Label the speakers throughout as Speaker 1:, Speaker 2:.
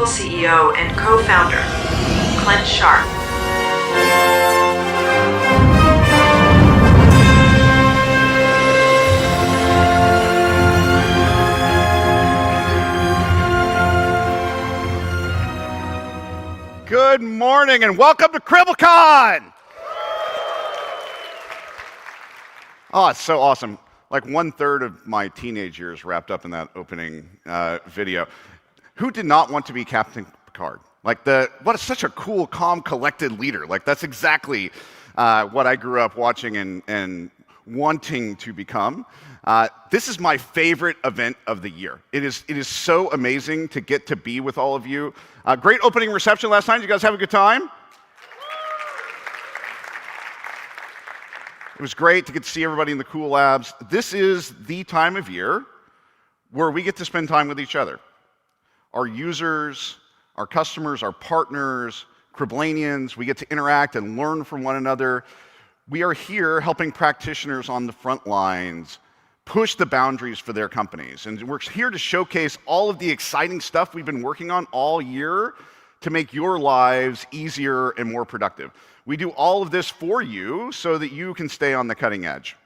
Speaker 1: CEO and co-founder, Clint Sharp.
Speaker 2: Good morning and welcome to CriblCon! Oh, it's so awesome. Like 1/3 of my teenage years wrapped up in that opening video. Who did not want to be Captain Picard? Like what is such a cool, calm, collected leader. Like that's exactly what I grew up watching and wanting to become. This is my favorite event of the year. It is so amazing to get to be with all of you. Great opening reception last night. Did you guys have a good time? It was great to get to see everybody in the cool labs. This is the time of year where we get to spend time with each other. Our users, our customers, our partners, Criblanians, we get to interact and learn from one another. We are here helping practitioners on the front lines push the boundaries for their companies. And we're here to showcase all of the exciting stuff we've been working on all year to make your lives easier and more productive. We do all of this for you so that you can stay on the cutting edge.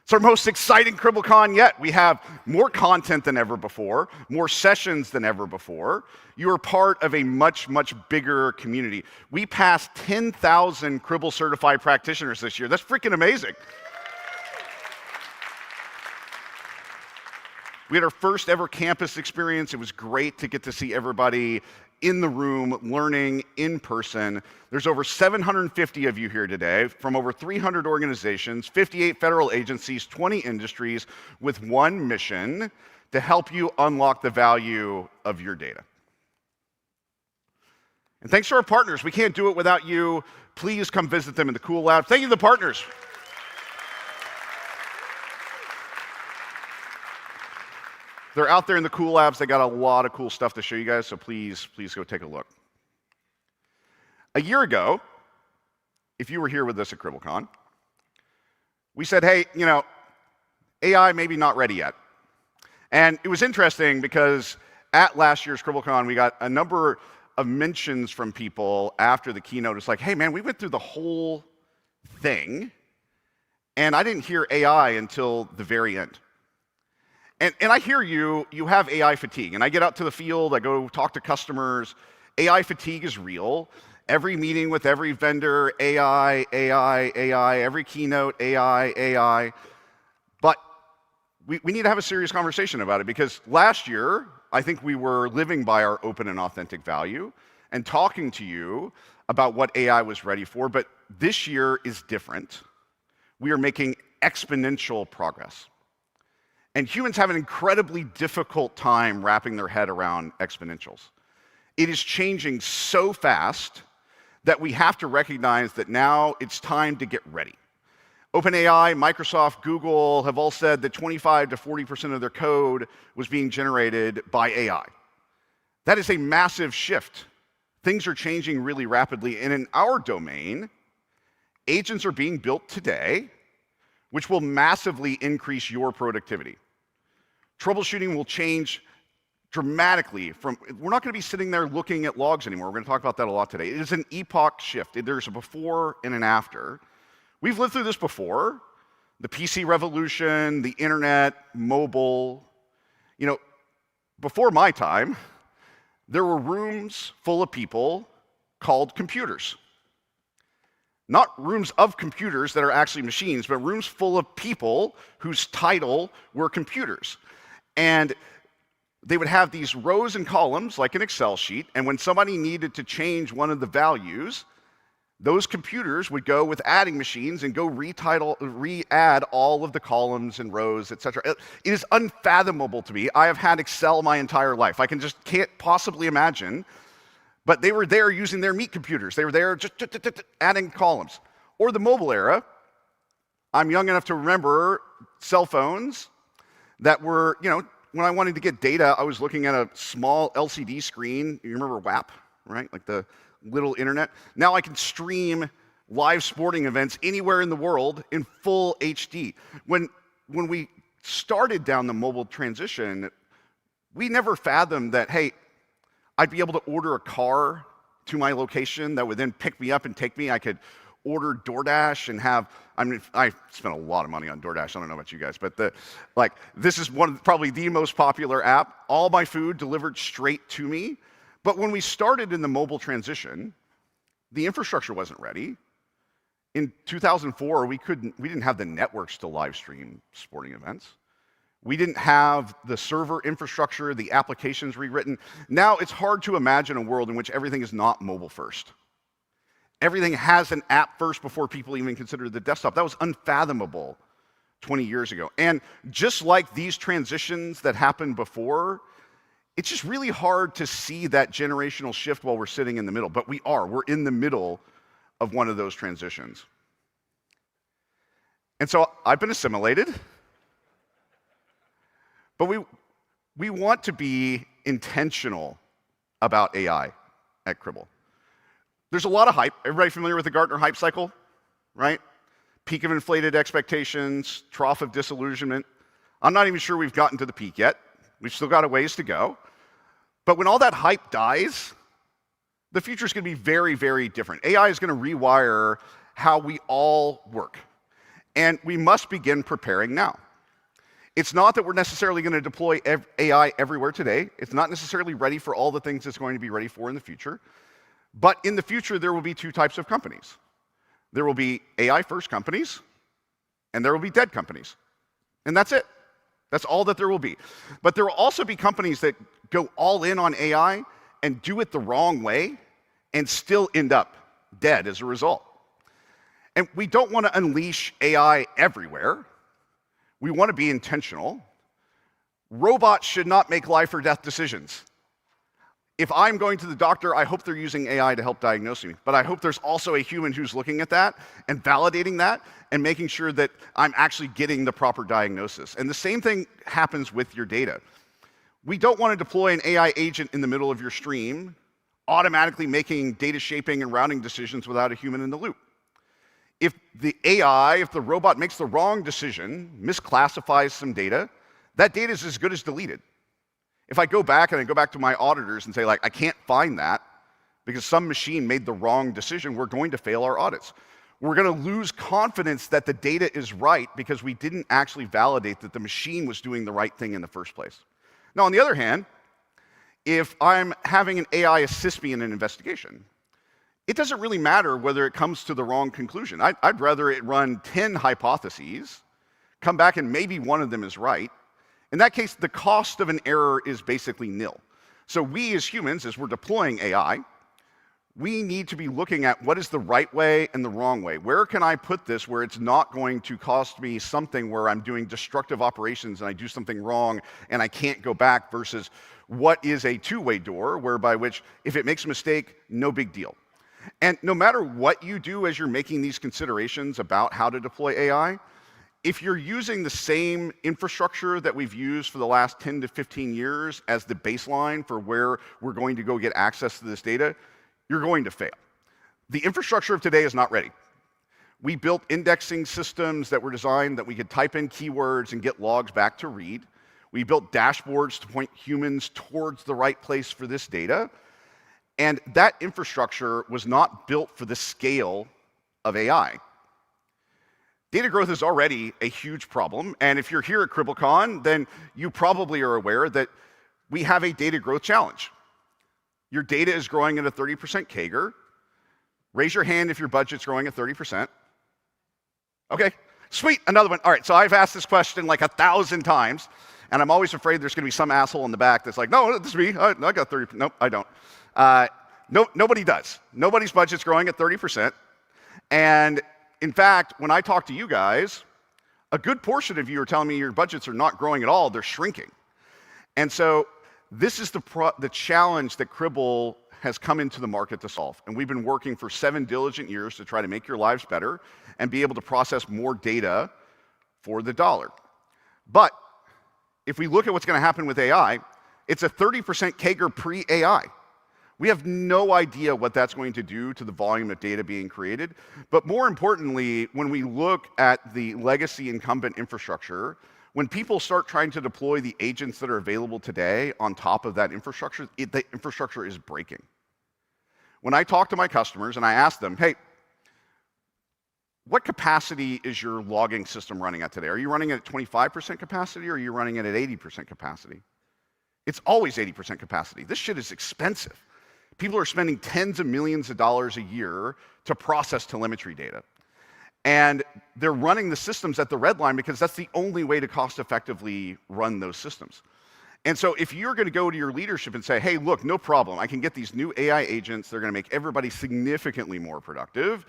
Speaker 2: It's our most exciting CriblCon yet. We have more content than ever before, more sessions than ever before. You are part of a much, much bigger community. We passed 10,000 Cribl certified practitioners this year. That's freaking amazing. We had our first ever campus experience. It was great to get to see everybody in the room, learning in person. There's over 750 of you here today from over 300 organizations, 58 federal agencies, 20 industries, with one mission to help you unlock the value of your data. And thanks to our partners. We can't do it without you. Please come visit them in the cool lab. Thank you to the partners. They're out there in the cool labs. They got a lot of cool stuff to show you guys, so please go take a look. A year ago, if you were here with us at CriblCon, we said, hey, AI maybe not ready yet. And it was interesting because at last year's CriblCon, we got a number of mentions from people after the keynote. It's like, hey man, we went through the whole thing, and I didn't hear AI until the very end. And I hear you have AI fatigue. And I get out to the field, I go talk to customers. AI fatigue is real. Every meeting with every vendor, AI, every keynote, AI. But we need to have a serious conversation about it, because last year, I think we were living by our open and authentic value and talking to you about what AI was ready for. But this year is different. We are making exponential progress. And humans have an incredibly difficult time wrapping their head around exponentials. It is changing so fast that we have to recognize that now it's time to get ready. OpenAI, Microsoft, Google have all said that 25 to 40% of their code was being generated by AI. That is a massive shift. Things are changing really rapidly, and in our domain, agents are being built today, which will massively increase your productivity. Troubleshooting will change dramatically. We're not going to be sitting there looking at logs anymore. We're going to talk about that a lot today. It is an epoch shift. There's a before and an after. We've lived through this before. The PC revolution, the internet, mobile. Before my time, there were rooms full of people called computers. Not rooms of computers that are actually machines, but rooms full of people whose title were computers. And they would have these rows and columns like an Excel sheet, and when somebody needed to change one of the values, those computers would go with adding machines and go re-add all of the columns and rows, etc. It is unfathomable to me. I have had Excel my entire life. I can't possibly imagine. But they were there using their meat computers. They were there just adding columns. Or the mobile era. I'm young enough to remember cell phones that were, when I wanted to get data, I was looking at a small LCD screen. You remember WAP, right? Like the little internet. Now I can stream live sporting events anywhere in the world in full HD. When we started down the mobile transition, We never fathomed that, hey, I'd be able to order a car to my location that would then pick me up and take me. I could order DoorDash and have, I mean, I spent a lot of money on DoorDash. I don't know about you guys, but this is probably the most popular app. All my food delivered straight to me. But when we started in the mobile transition, the infrastructure wasn't ready. In 2004, we didn't have the networks to live stream sporting events. We didn't have the server infrastructure, the applications rewritten. Now it's hard to imagine a world in which everything is not mobile first. Everything has an app first before people even consider the desktop. That was unfathomable 20 years ago. And just like these transitions that happened before, it's just really hard to see that generational shift while we're sitting in the middle. But we're in the middle of one of those transitions. And so I've been assimilated. But we want to be intentional about AI at Cribl. There's a lot of hype. Everybody familiar with the Gartner hype cycle, right? Peak of inflated expectations, trough of disillusionment. I'm not even sure we've gotten to the peak yet. We've still got a ways to go. But when all that hype dies, the future is going to be very, very different. AI is going to rewire how we all work. And we must begin preparing now. It's not that we're necessarily going to deploy AI everywhere today. It's not necessarily ready for all the things it's going to be ready for in the future. But in the future, there will be two types of companies. There will be AI-first companies, and there will be dead companies. And that's it. That's all that there will be. But there will also be companies that go all in on AI and do it the wrong way and still end up dead as a result. And we don't want to unleash AI everywhere. We want to be intentional. Robots should not make life or death decisions. If I'm going to the doctor, I hope they're using AI to help diagnose me. But I hope there's also a human who's looking at that and validating that and making sure that I'm actually getting the proper diagnosis. And the same thing happens with your data. We don't want to deploy an AI agent in the middle of your stream, automatically making data shaping and routing decisions without a human in the loop. If the robot makes the wrong decision, misclassifies some data, that data is as good as deleted. If I go back to my auditors and say, I can't find that because some machine made the wrong decision, we're going to fail our audits. We're going to lose confidence that the data is right because we didn't actually validate that the machine was doing the right thing in the first place. Now, on the other hand, if I'm having an AI assist me in an investigation, it doesn't really matter whether it comes to the wrong conclusion. I'd rather it run 10 hypotheses, come back and maybe one of them is right. In that case, the cost of an error is basically nil. So we as humans, as we're deploying AI, we need to be looking at what is the right way and the wrong way. Where can I put this where it's not going to cost me something where I'm doing destructive operations and I do something wrong and I can't go back, versus what is a two-way door whereby which if it makes a mistake, no big deal. And no matter what you do as you're making these considerations about how to deploy AI, if you're using the same infrastructure that we've used for the last 10 to 15 years as the baseline for where we're going to go get access to this data, you're going to fail. The infrastructure of today is not ready. We built indexing systems that were designed that we could type in keywords and get logs back to read. We built dashboards to point humans towards the right place for this data. And that infrastructure was not built for the scale of AI. Data growth is already a huge problem, and if you're here at CriblCon, then you probably are aware that we have a data growth challenge. Your data is growing at a 30% CAGR. Raise your hand if your budget's growing at 30%. Okay, sweet, another one. All right, so I've asked this question like 1,000 times, and I'm always afraid there's going to be some asshole in the back that's like, no, this is me, I got 30%. Nope, I don't. Nobody does. Nobody's budget's growing at 30%, and in fact, when I talk to you guys, a good portion of you are telling me your budgets are not growing at all, they're shrinking. And so this is the challenge that Cribl has come into the market to solve. And we've been working for 7 diligent years to try to make your lives better and be able to process more data for the dollar. But if we look at what's going to happen with AI, it's a 30% CAGR pre-AI. We have no idea what that's going to do to the volume of data being created. But more importantly, when we look at the legacy incumbent infrastructure, When people start trying to deploy the agents that are available today on top of that infrastructure, the infrastructure is breaking. When I talk to my customers and I ask them, hey, what capacity is your logging system running at today? Are you running it at 25% capacity or are you running it at 80% capacity? It's always 80% capacity. This shit is expensive. People are spending tens of millions of dollars a year to process telemetry data. And they're running the systems at the red line because that's the only way to cost effectively run those systems. And so if you're going to go to your leadership and say, hey, look, no problem, I can get these new AI agents, they're going to make everybody significantly more productive.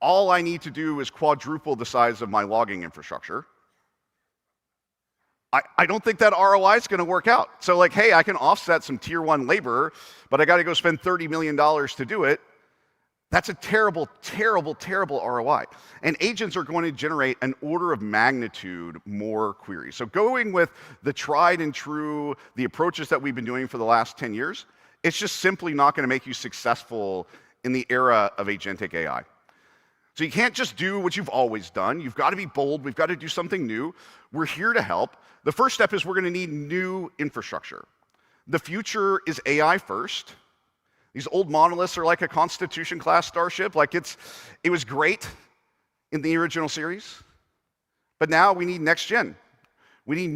Speaker 2: All I need to do is quadruple the size of my logging infrastructure. I don't think that ROI is going to work out. So like, hey, I can offset some tier one labor, but I got to go spend $30 million to do it. That's a terrible, terrible, terrible ROI. And agents are going to generate an order of magnitude more queries. So going with the tried and true, the approaches that we've been doing for the last 10 years, it's just simply not going to make you successful in the era of agentic AI. So you can't just do what you've always done. You've got to be bold. We've got to do something new. We're here to help. The first step is we're going to need new infrastructure. The future is AI first. These old monoliths are like a Constitution-class starship. Like it was great in the original series, but now we need next gen. We need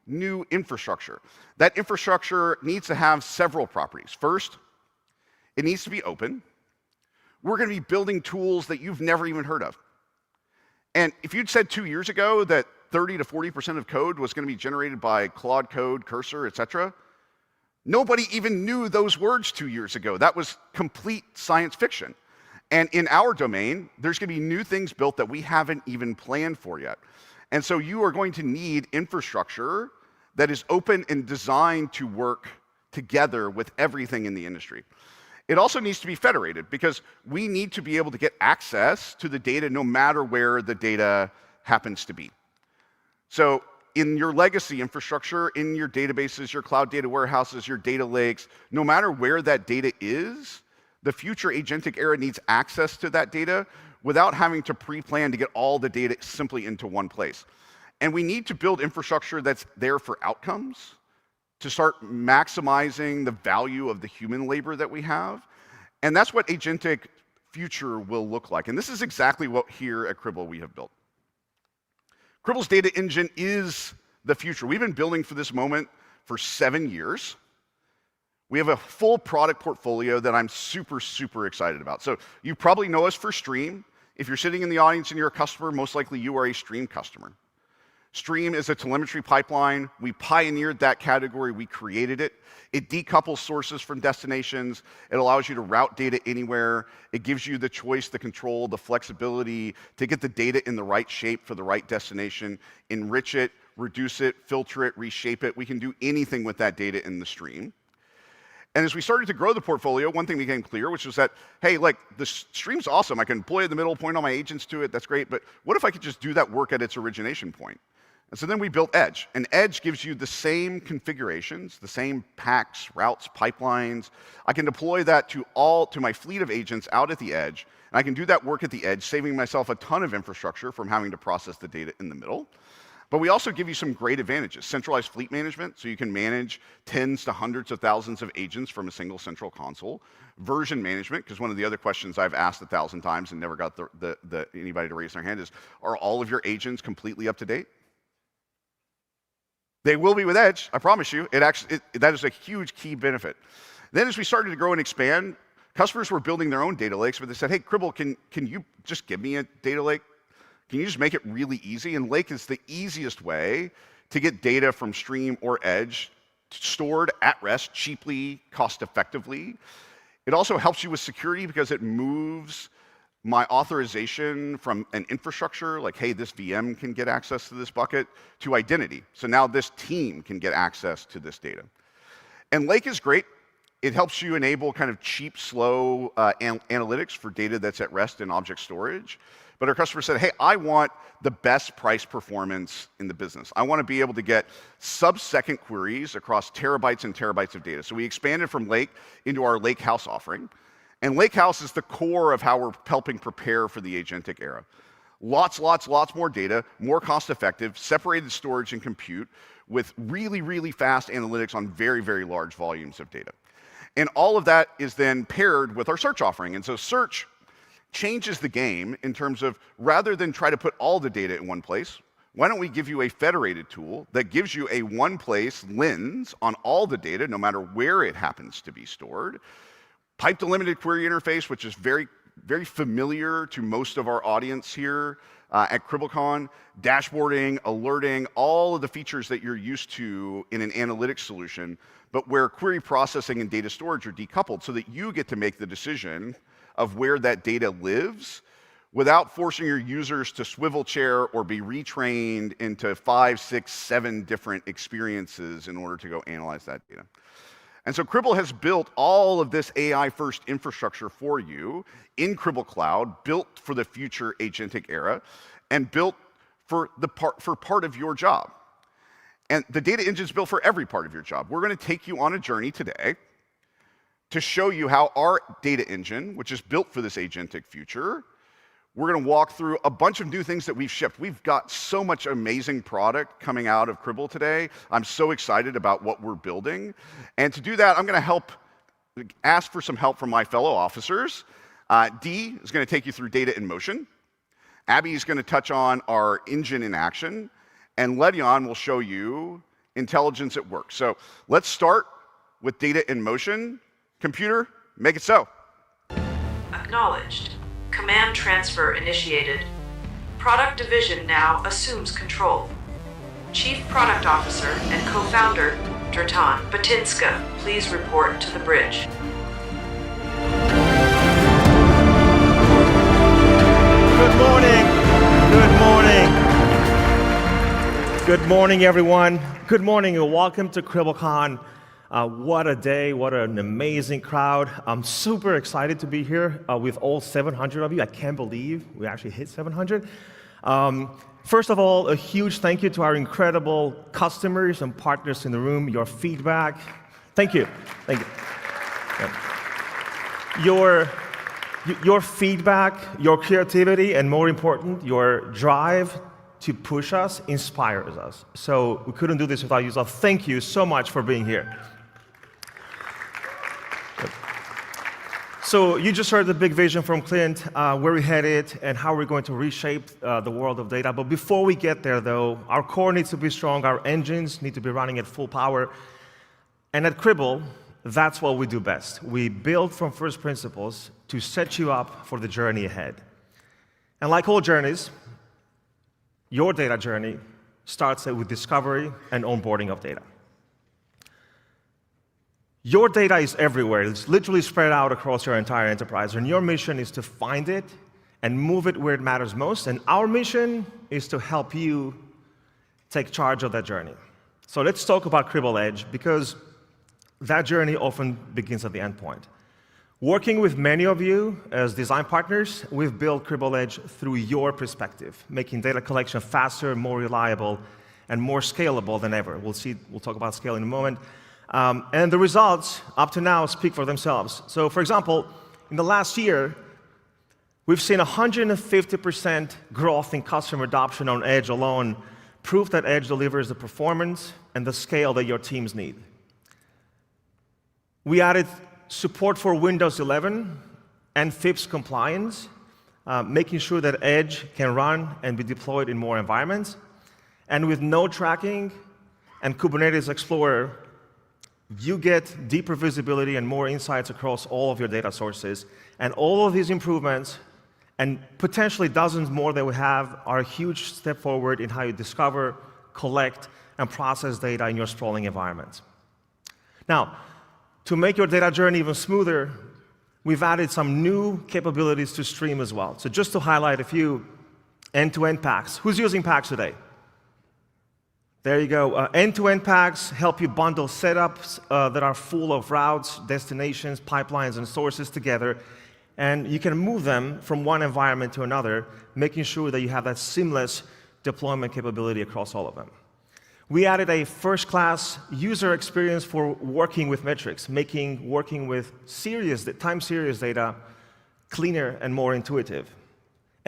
Speaker 2: new infrastructure. That infrastructure needs to have several properties. First, it needs to be open. We're going to be building tools that you've never even heard of. And if you'd said 2 years ago that 30 to 40% of code was going to be generated by Claude Code, Cursor, et cetera, nobody even knew those words 2 years ago. That was complete science fiction. And in our domain, there's going to be new things built that we haven't even planned for yet. And so you are going to need infrastructure that is open and designed to work together with everything in the industry. It also needs to be federated because we need to be able to get access to the data no matter where the data happens to be. So in your legacy infrastructure, in your databases, your cloud data warehouses, your data lakes, no matter where that data is, the future agentic era needs access to that data without having to pre-plan to get all the data simply into one place. And we need to build infrastructure that's there for outcomes, to start maximizing the value of the human labor that we have. And that's what agentic future will look like. And this is exactly what here at Cribl we have built. Cribl's data engine is the future. We've been building for this moment for 7 years. We have a full product portfolio that I'm super, super excited about. So you probably know us for Stream. If you're sitting in the audience and you're a customer, most likely you are a Stream customer. Stream is a telemetry pipeline. We pioneered that category. We created it. It decouples sources from destinations. It allows you to route data anywhere. It gives you the choice, the control, the flexibility to get the data in the right shape for the right destination, enrich it, reduce it, filter it, reshape it. We can do anything with that data in the Stream. And as we started to grow the portfolio, one thing became clear, which was that, hey, like, the Stream's awesome. I can deploy it in the middle, point all my agents to it. That's great. But what if I could just do that work at its origination point? And so then we built Edge. And Edge gives you the same configurations, the same packs, routes, pipelines. I can deploy that to my fleet of agents out at the edge. And I can do that work at the edge, saving myself a ton of infrastructure from having to process the data in the middle. But we also give you some great advantages. Centralized fleet management, so you can manage tens to hundreds of thousands of agents from a single central console. Version management, because one of the other questions I've asked 1,000 times and never got anybody to raise their hand is, are all of your agents completely up to date? They will be with Edge, I promise you. That is a huge key benefit. Then as we started to grow and expand, customers were building their own data lakes, but they said, hey, Cribl, can you just give me a data lake? Can you just make it really easy? And Lake is the easiest way to get data from Stream or Edge stored at rest cheaply, cost effectively. It also helps you with security because it moves my authorization from an infrastructure, like, hey, this VM can get access to this bucket, to identity. So now this team can get access to this data. And Lake is great. It helps you enable kind of cheap, slow analytics for data that's at rest in object storage. But our customer said, hey, I want the best price performance in the business. I want to be able to get sub-second queries across terabytes and terabytes of data. So we expanded from Lake into our Lakehouse offering. And Lakehouse is the core of how we're helping prepare for the agentic era. Lots more data, more cost-effective, separated storage and compute with really, really fast analytics on very, very large volumes of data. And all of that is then paired with our search offering. And so search changes the game in terms of, rather than try to put all the data in one place, why don't we give you a federated tool that gives you a one-place lens on all the data, no matter where it happens to be stored. Pipe delimited query interface, which is very, very familiar to most of our audience here at CriblCon. Dashboarding, alerting, all of the features that you're used to in an analytics solution, but where query processing and data storage are decoupled so that you get to make the decision of where that data lives without forcing your users to swivel chair or be retrained into 5, 6, 7 different experiences in order to go analyze that data. And so Cribl has built all of this AI-first infrastructure for you in Cribl Cloud, built for the future agentic era, and built for part of your job. And the data engine is built for every part of your job. We're going to take you on a journey today to show you how our data engine, which is built for this agentic future, we're going to walk through a bunch of new things that we've shipped. We've got so much amazing product coming out of Cribl today. I'm so excited about what we're building. And to do that, I'm going to ask for some help from my fellow officers. Dee is going to take you through data in motion. Abby is going to touch on our engine in action. And Ledyon will show you intelligence at work. So let's start with data in motion. Computer, make it so.
Speaker 1: Acknowledged. Command transfer initiated. Product division now assumes control. Chief Product Officer and co-founder, Dratan Batinska, please report to the bridge.
Speaker 3: Good morning. Good morning. Good morning, everyone. Good morning and welcome to CriblCon. What a day, what an amazing crowd. I'm super excited to be here with all 700 of you. I can't believe we actually hit 700. First of all, a huge thank you to our incredible customers and partners in the room, your feedback. Thank you. Thank you. Your feedback, your creativity, and more important, your drive to push us inspires us. So we couldn't do this without you. So thank you so much for being here. So you just heard the big vision from Clint, where we're headed and how we're going to reshape the world of data. But before we get there, though, our core needs to be strong. Our engines need to be running at full power. And at Cribl, that's what we do best. We build from first principles to set you up for the journey ahead. And like all journeys, your data journey starts with discovery and onboarding of data. Your data is everywhere. It's literally spread out across your entire enterprise, and your mission is to find it and move it where it matters most, and our mission is to help you take charge of that journey. So let's talk about Cribl Edge, because that journey often begins at the endpoint. Working with many of you as design partners, we've built Cribl Edge through your perspective, making data collection faster, more reliable, and more scalable than ever. We'll talk about scale in a moment. And the results up to now speak for themselves. So for example, in the last year, we've seen 150% growth in customer adoption on Edge alone, proof that Edge delivers the performance and the scale that your teams need. We added support for Windows 11 and FIPS compliance, making sure that Edge can run and be deployed in more environments. And with node tracking and Kubernetes Explorer, you get deeper visibility and more insights across all of your data sources. And all of these improvements, and potentially dozens more that we have, are a huge step forward in how you discover, collect, and process data in your sprawling environments. Now, to make your data journey even smoother, we've added some new capabilities to Stream as well. So just to highlight a few, end-to-end packs. Who's using packs today? There you go. End-to-end packs help you bundle setups that are full of routes, destinations, pipelines, and sources together, and you can move them from one environment to another, making sure that you have that seamless deployment capability across all of them. We added a first-class user experience for working with metrics, making working with time series data cleaner and more intuitive.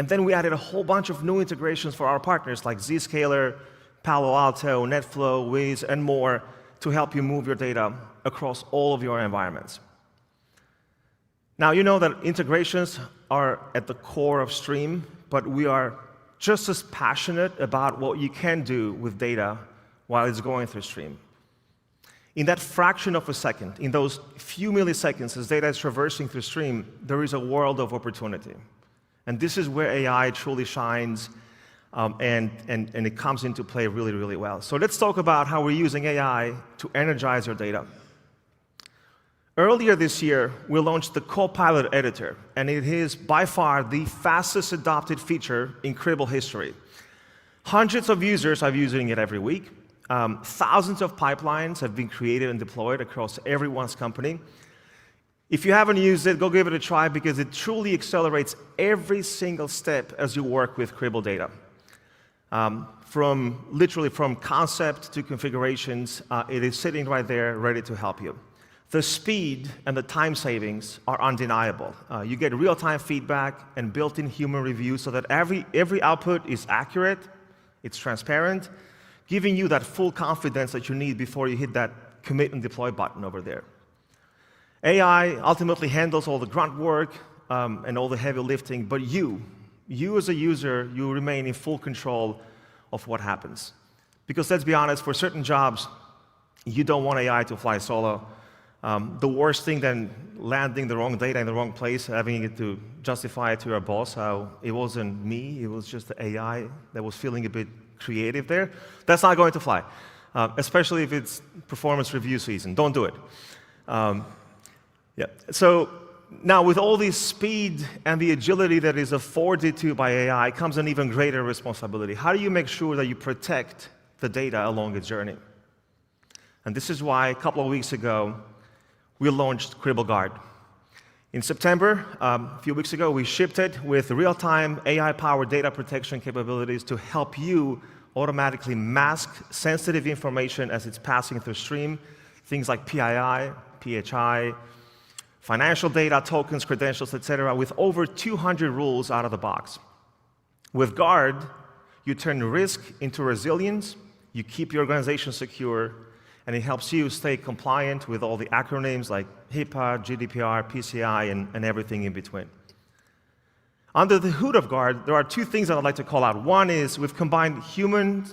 Speaker 3: And then we added a whole bunch of new integrations for our partners like Zscaler, Palo Alto, NetFlow, Wiz, and more to help you move your data across all of your environments. Now, you know that integrations are at the core of Stream, but we are just as passionate about what you can do with data while it's going through Stream. In that fraction of a second, in those few milliseconds as data is traversing through Stream, there is a world of opportunity. And this is where AI truly shines, and it comes into play really, really well. So let's talk about how we're using AI to energize your data. Earlier this year, we launched the Copilot editor, and it is by far the fastest adopted feature in Cribl history. Hundreds of users are using it every week. Thousands of pipelines have been created and deployed across everyone's company. If you haven't used it, go give it a try because it truly accelerates every single step as you work with Cribl data. Literally from concept to configurations, it is sitting right there ready to help you. The speed and the time savings are undeniable. You get real-time feedback and built-in human review so that every output is accurate, it's transparent, giving you that full confidence that you need before you hit that commit and deploy button over there. AI ultimately handles all the grunt work and all the heavy lifting, but you as a user, you remain in full control of what happens. Because let's be honest, for certain jobs, you don't want AI to fly solo. The worst thing than landing the wrong data in the wrong place, having it to justify it to your boss, how it wasn't me, it was just the AI that was feeling a bit creative there. That's not going to fly, especially if it's performance review season. Don't do it. So now with all this speed and the agility that is afforded to you by AI comes an even greater responsibility. How do you make sure that you protect the data along its journey? And this is why a couple of weeks ago, we launched Cribl Guard. In September, a few weeks ago, we shipped it with real-time AI-powered data protection capabilities to help you automatically mask sensitive information as it's passing through Stream, things like PII, PHI, financial data, tokens, credentials, etc., with over 200 rules out of the box. With Guard, you turn risk into resilience, you keep your organization secure, and it helps you stay compliant with all the acronyms like HIPAA, GDPR, PCI, and everything in between. Under the hood of Guard, there are two things that I'd like to call out. One is we've combined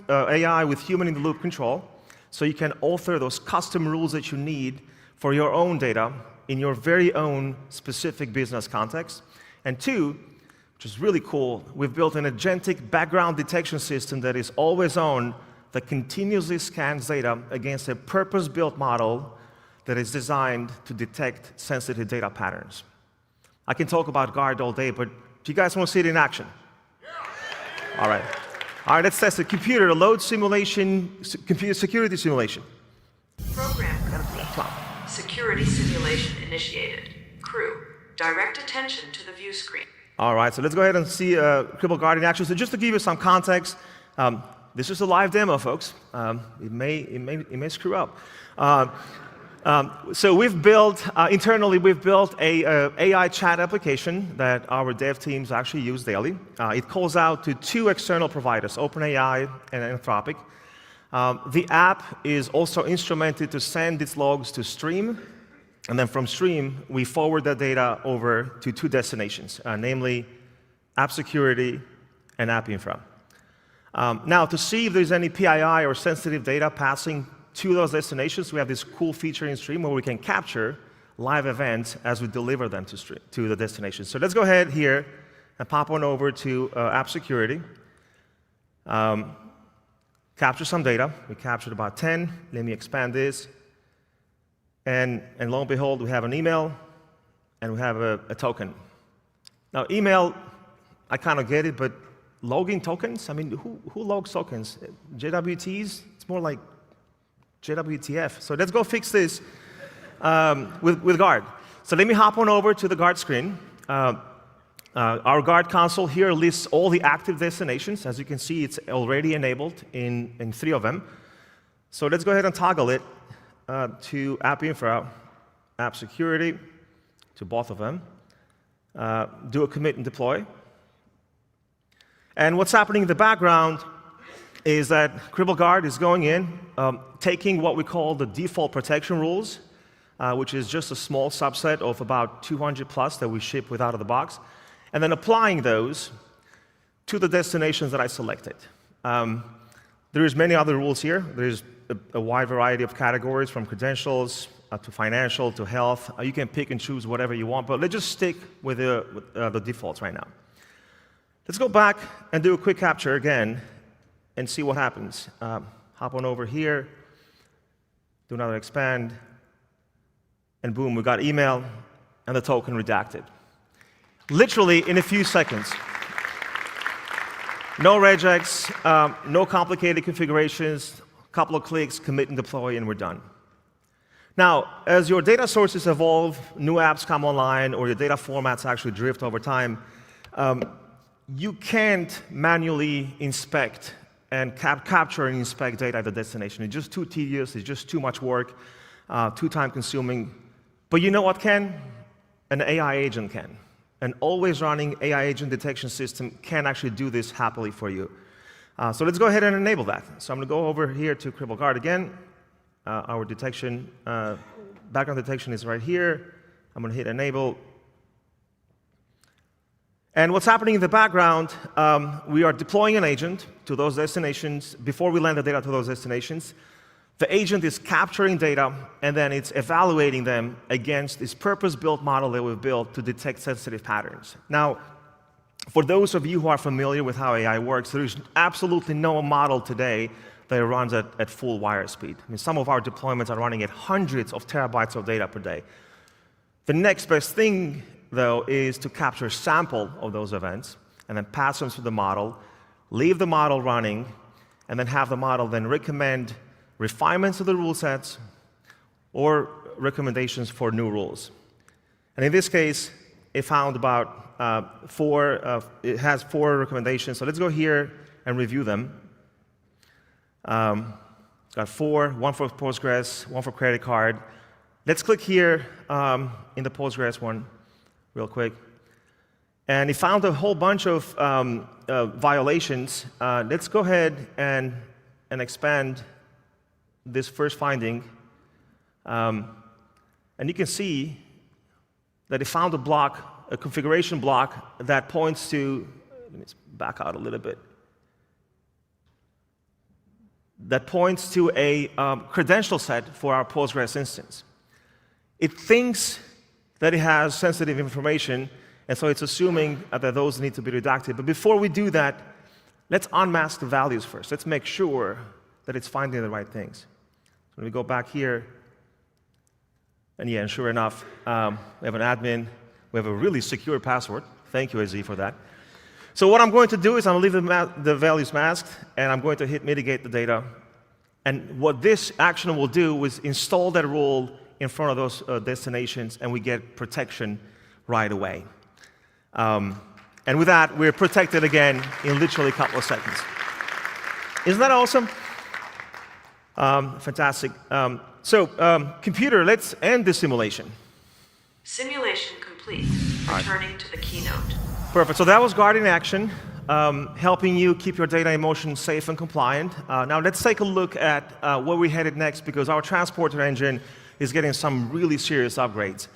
Speaker 3: AI with human-in-the-loop control, so you can author those custom rules that you need for your own data in your very own specific business context. And two, which is really cool, we've built an agentic background detection system that is always on, that continuously scans data against a purpose-built model that is designed to detect sensitive data patterns. I can talk about Guard all day, but do you guys want to see it in action? Yeah. All right, let's test it. Computer, load simulation, computer security simulation.
Speaker 1: Program complete. Security simulation initiated. Crew, direct attention to the view screen.
Speaker 3: All right, so let's go ahead and see Cribl Guard in action. So just to give you some context, this is a live demo, folks. It may screw up. So we've built, internally, we've built a AI chat application that our dev teams actually use daily. It calls out to two external providers, OpenAI and Anthropic. The app is also instrumented to send its logs to Stream, and then from Stream, we forward that data over to two destinations, namely App Security and App Infra. Now, to see if there's any PII or sensitive data passing to those destinations, we have this cool feature in Stream where we can capture live events as we deliver them to the destination. So let's go ahead here and pop on over to App Security. Capture some data. We captured about 10. Let me expand this. And lo and behold, we have an email, and we have a token. Now, email, I kind of get it, but logging tokens? I mean, who logs tokens? JWTs? It's more like JWTF. So let's go fix this with Guard. So let me hop on over to the Guard screen. Our Guard console here lists all the active destinations. As you can see, it's already enabled in 3 of them. So let's go ahead and toggle it to App Infra, App Security, to both of them. Do a commit and deploy. And what's happening in the background is that Cribl Guard is going in, taking what we call the default protection rules, which is just a small subset of about 200 plus that we ship with out of the box, and then applying those to the destinations that I selected. There's many other rules here. There's a wide variety of categories, from credentials to financial to health. You can pick and choose whatever you want, but let's just stick with the defaults right now. Let's go back and do a quick capture again and see what happens. Hop on over here, do another expand, and boom, we got email and the token redacted. Literally in a few seconds. No regex, no complicated configurations, a couple of clicks, commit and deploy, and we're done. Now, as your data sources evolve, new apps come online, or your data formats actually drift over time, you can't manually inspect and capture and inspect data at the destination. It's just too tedious, it's just too much work, too time-consuming. But you know what can? An AI agent can. An always-running AI agent detection system can actually do this happily for you. So let's go ahead and enable that. So I'm going to go over here to Cribl Guard again. Our detection, background detection is right here. I'm going to hit enable. And what's happening in the background, we are deploying an agent to those destinations. Before we land the data to those destinations, the agent is capturing data, and then it's evaluating them against this purpose-built model that we've built to detect sensitive patterns. Now, for those of you who are familiar with how AI works, there is absolutely no model today that runs at full wire speed. I mean, some of our deployments are running at hundreds of terabytes of data per day. The next best thing, though, is to capture a sample of those events and then pass them to the model, leave the model running, and then have the model then recommend refinements to the rule sets or recommendations for new rules. And in this case, it found about it has 4 recommendations. So let's go here and review them. It's got 4, 1 for Postgres, 1 for credit card. Let's click here in the Postgres one real quick. And it found a whole bunch of violations. Let's go ahead and expand this first finding. And you can see that it found a configuration block that points to, let me back out a little bit, that points to a credential set for our Postgres instance. It thinks that it has sensitive information, and so it's assuming that those need to be redacted. But before we do that, let's unmask the values first. Let's make sure that it's finding the right things. So we go back here, and yeah, and sure enough, we have an admin. We have a really secure password. Thank you, AZ, for that. So what I'm going to do is I'm going to leave the values masked, and I'm going to hit mitigate the data. And what this action will do is install that rule in front of those destinations, and we get protection right away. And with that, we're protected again in literally a couple of seconds. Isn't that awesome? Fantastic. Computer, let's end the simulation.
Speaker 1: Simulation complete. Returning to the keynote.
Speaker 3: Perfect. So that was Guard in action, helping you keep your data in motion safe and compliant. Now let's take a look at where we're headed next, because our transporter engine is getting some really serious upgrades.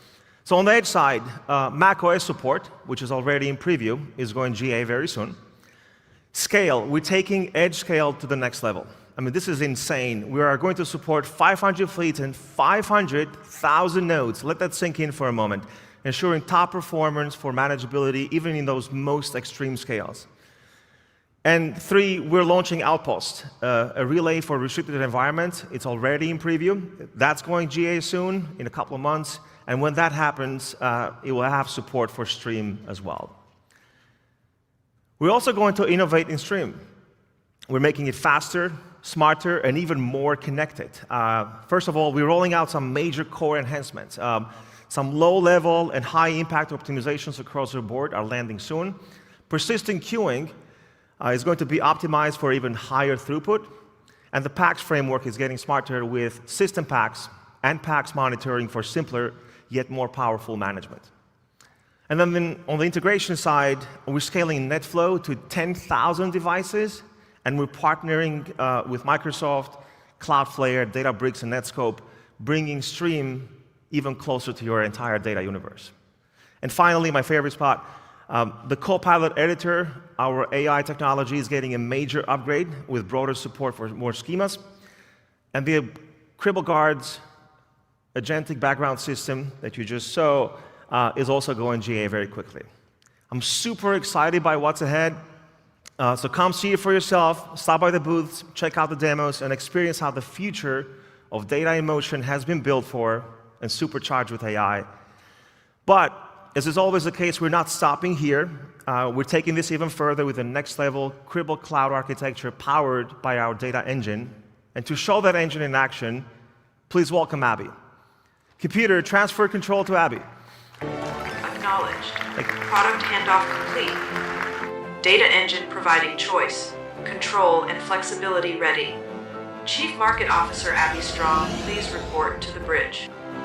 Speaker 3: So on the edge side, macOS support, which is already in preview, is going GA very soon. Scale, we're taking edge scale to the next level. I mean, this is insane. We are going to support 500 fleets and 500,000 nodes. Let that sink in for a moment, ensuring top performance for manageability, even in those most extreme scales. And 3, we're launching Outpost, a relay for restricted environments. It's already in preview. That's going GA soon, in a couple of months. And when that happens, it will have support for Stream as well. We're also going to innovate in Stream. We're making it faster, smarter, and even more connected. First of all, we're rolling out some major core enhancements. Some low-level and high-impact optimizations across the board are landing soon. Persistent queuing is going to be optimized for even higher throughput. And the PACS framework is getting smarter with system PACS and PACS monitoring for simpler, yet more powerful management. And then on the integration side, we're scaling NetFlow to 10,000 devices, and we're partnering with Microsoft, Cloudflare, Databricks, and Netscope, bringing Stream even closer to your entire data universe. And finally, my favorite spot, the Copilot editor, our AI technology, is getting a major upgrade with broader support for more schemas. And the Cribl Guards agentic background system that you just saw is also going GA very quickly. I'm super excited by what's ahead. So come see it for yourself, stop by the booths, check out the demos, and experience how the future of data in motion has been built for and supercharged with AI. But, as is always the case, we're not stopping here. We're taking this even further with the next level Cribl cloud architecture powered by our data engine. And to show that engine in action, please welcome Abby. Computer, transfer control to Abby.
Speaker 1: Acknowledged. Product handoff complete. Data engine providing choice, control, and flexibility ready. Chief Market Officer Abby Strong, please report to the bridge.
Speaker 4: Good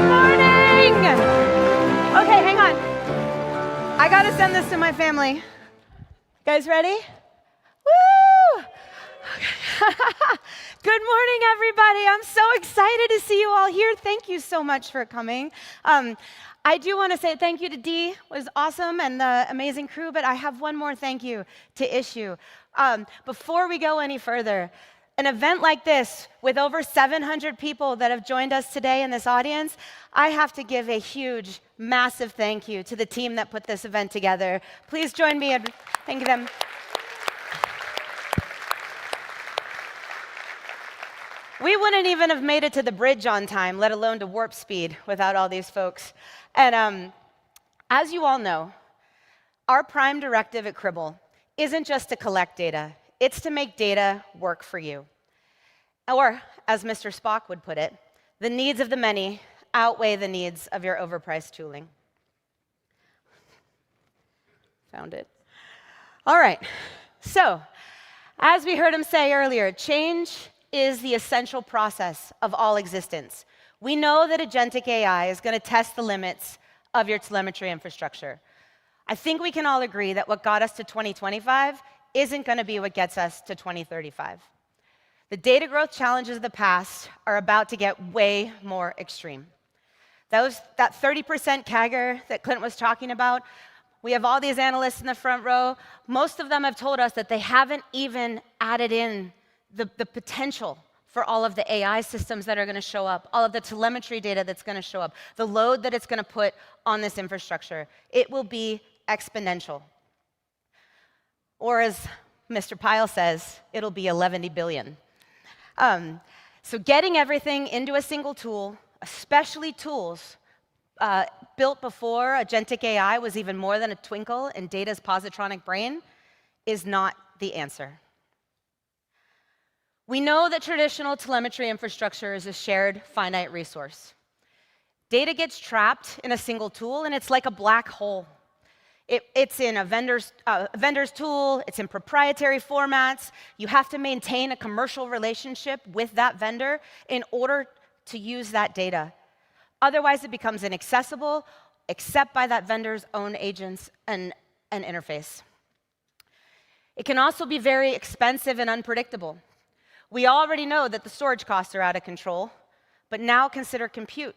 Speaker 4: morning! Okay, hang on. I gotta send this to my family. You guys ready? Woo! Good morning, everybody. I'm so excited to see you all here. Thank you so much for coming. I do want to say thank you to Dee. It was awesome, and the amazing crew, but I have one more thank you to issue. Before we go any further, an event like this, with over 700 people that have joined us today in this audience, I have to give a huge, massive thank you to the team that put this event together. Please join me in thanking them. We wouldn't even have made it to the bridge on time, let alone to warp speed, without all these folks. And as you all know, our prime directive at Cribl isn't just to collect data, it's to make data work for you. Or, as Mr. Spock would put it, the needs of the many outweigh the needs of your overpriced tooling. Found it. All right, so, as we heard him say earlier, change is the essential process of all existence. We know that agentic AI is going to test the limits of your telemetry infrastructure. I think we can all agree that what got us to 2025 isn't going to be what gets us to 2035. The data growth challenges of the past are about to get way more extreme. That 30% CAGR that Clint was talking about, we have all these analysts in the front row. Most of them have told us that they haven't even added in the potential for all of the AI systems that are going to show up, all of the telemetry data that's going to show up, the load that it's going to put on this infrastructure. It will be exponential. Or as Mr. Pyle says, it'll be 11 billion. So getting everything into a single tool, especially tools built before agentic AI was even more than a twinkle in data's positronic brain, is not the answer. We know that traditional telemetry infrastructure is a shared finite resource. Data gets trapped in a single tool, and it's like a black hole. It's in a vendor's tool, it's in proprietary formats. You have to maintain a commercial relationship with that vendor in order to use that data. Otherwise, it becomes inaccessible, except by that vendor's own agents and interface. It can also be very expensive and unpredictable. We already know that the storage costs are out of control, but now consider compute.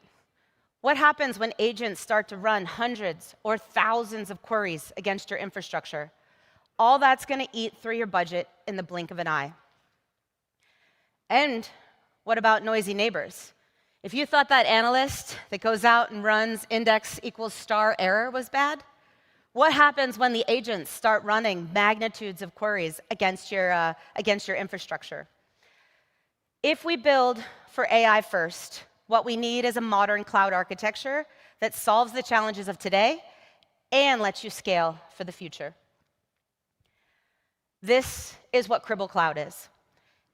Speaker 4: What happens when agents start to run hundreds or thousands of queries against your infrastructure? All that's going to eat through your budget in the blink of an eye. And what about noisy neighbors? If you thought that analyst that goes out and runs index equals star error was bad, what happens when the agents start running magnitudes of queries against your infrastructure? If we build for AI first, what we need is a modern cloud architecture that solves the challenges of today and lets you scale for the future. This is what Cribl Cloud is.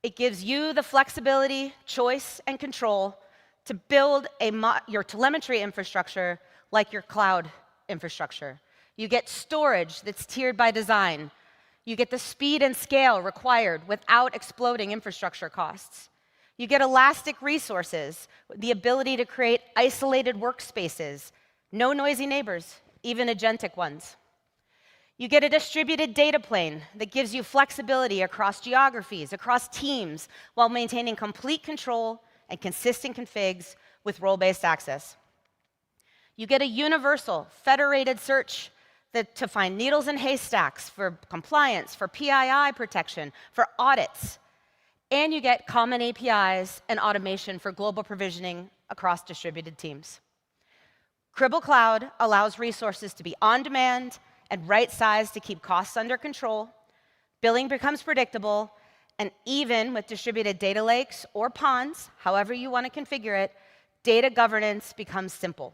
Speaker 4: It gives you the flexibility, choice, and control to build your telemetry infrastructure like your cloud infrastructure. You get storage that's tiered by design. You get the speed and scale required without exploding infrastructure costs. You get elastic resources, the ability to create isolated workspaces, no noisy neighbors, even agentic ones. You get a distributed data plane that gives you flexibility across geographies, across teams, while maintaining complete control and consistent configs with role-based access. You get a universal federated search to find needles in haystacks for compliance, for PII protection, for audits. And you get common APIs and automation for global provisioning across distributed teams. Cribl Cloud allows resources to be on demand and right-sized to keep costs under control. Billing becomes predictable, and even with distributed data lakes or ponds, however you want to configure it, data governance becomes simple.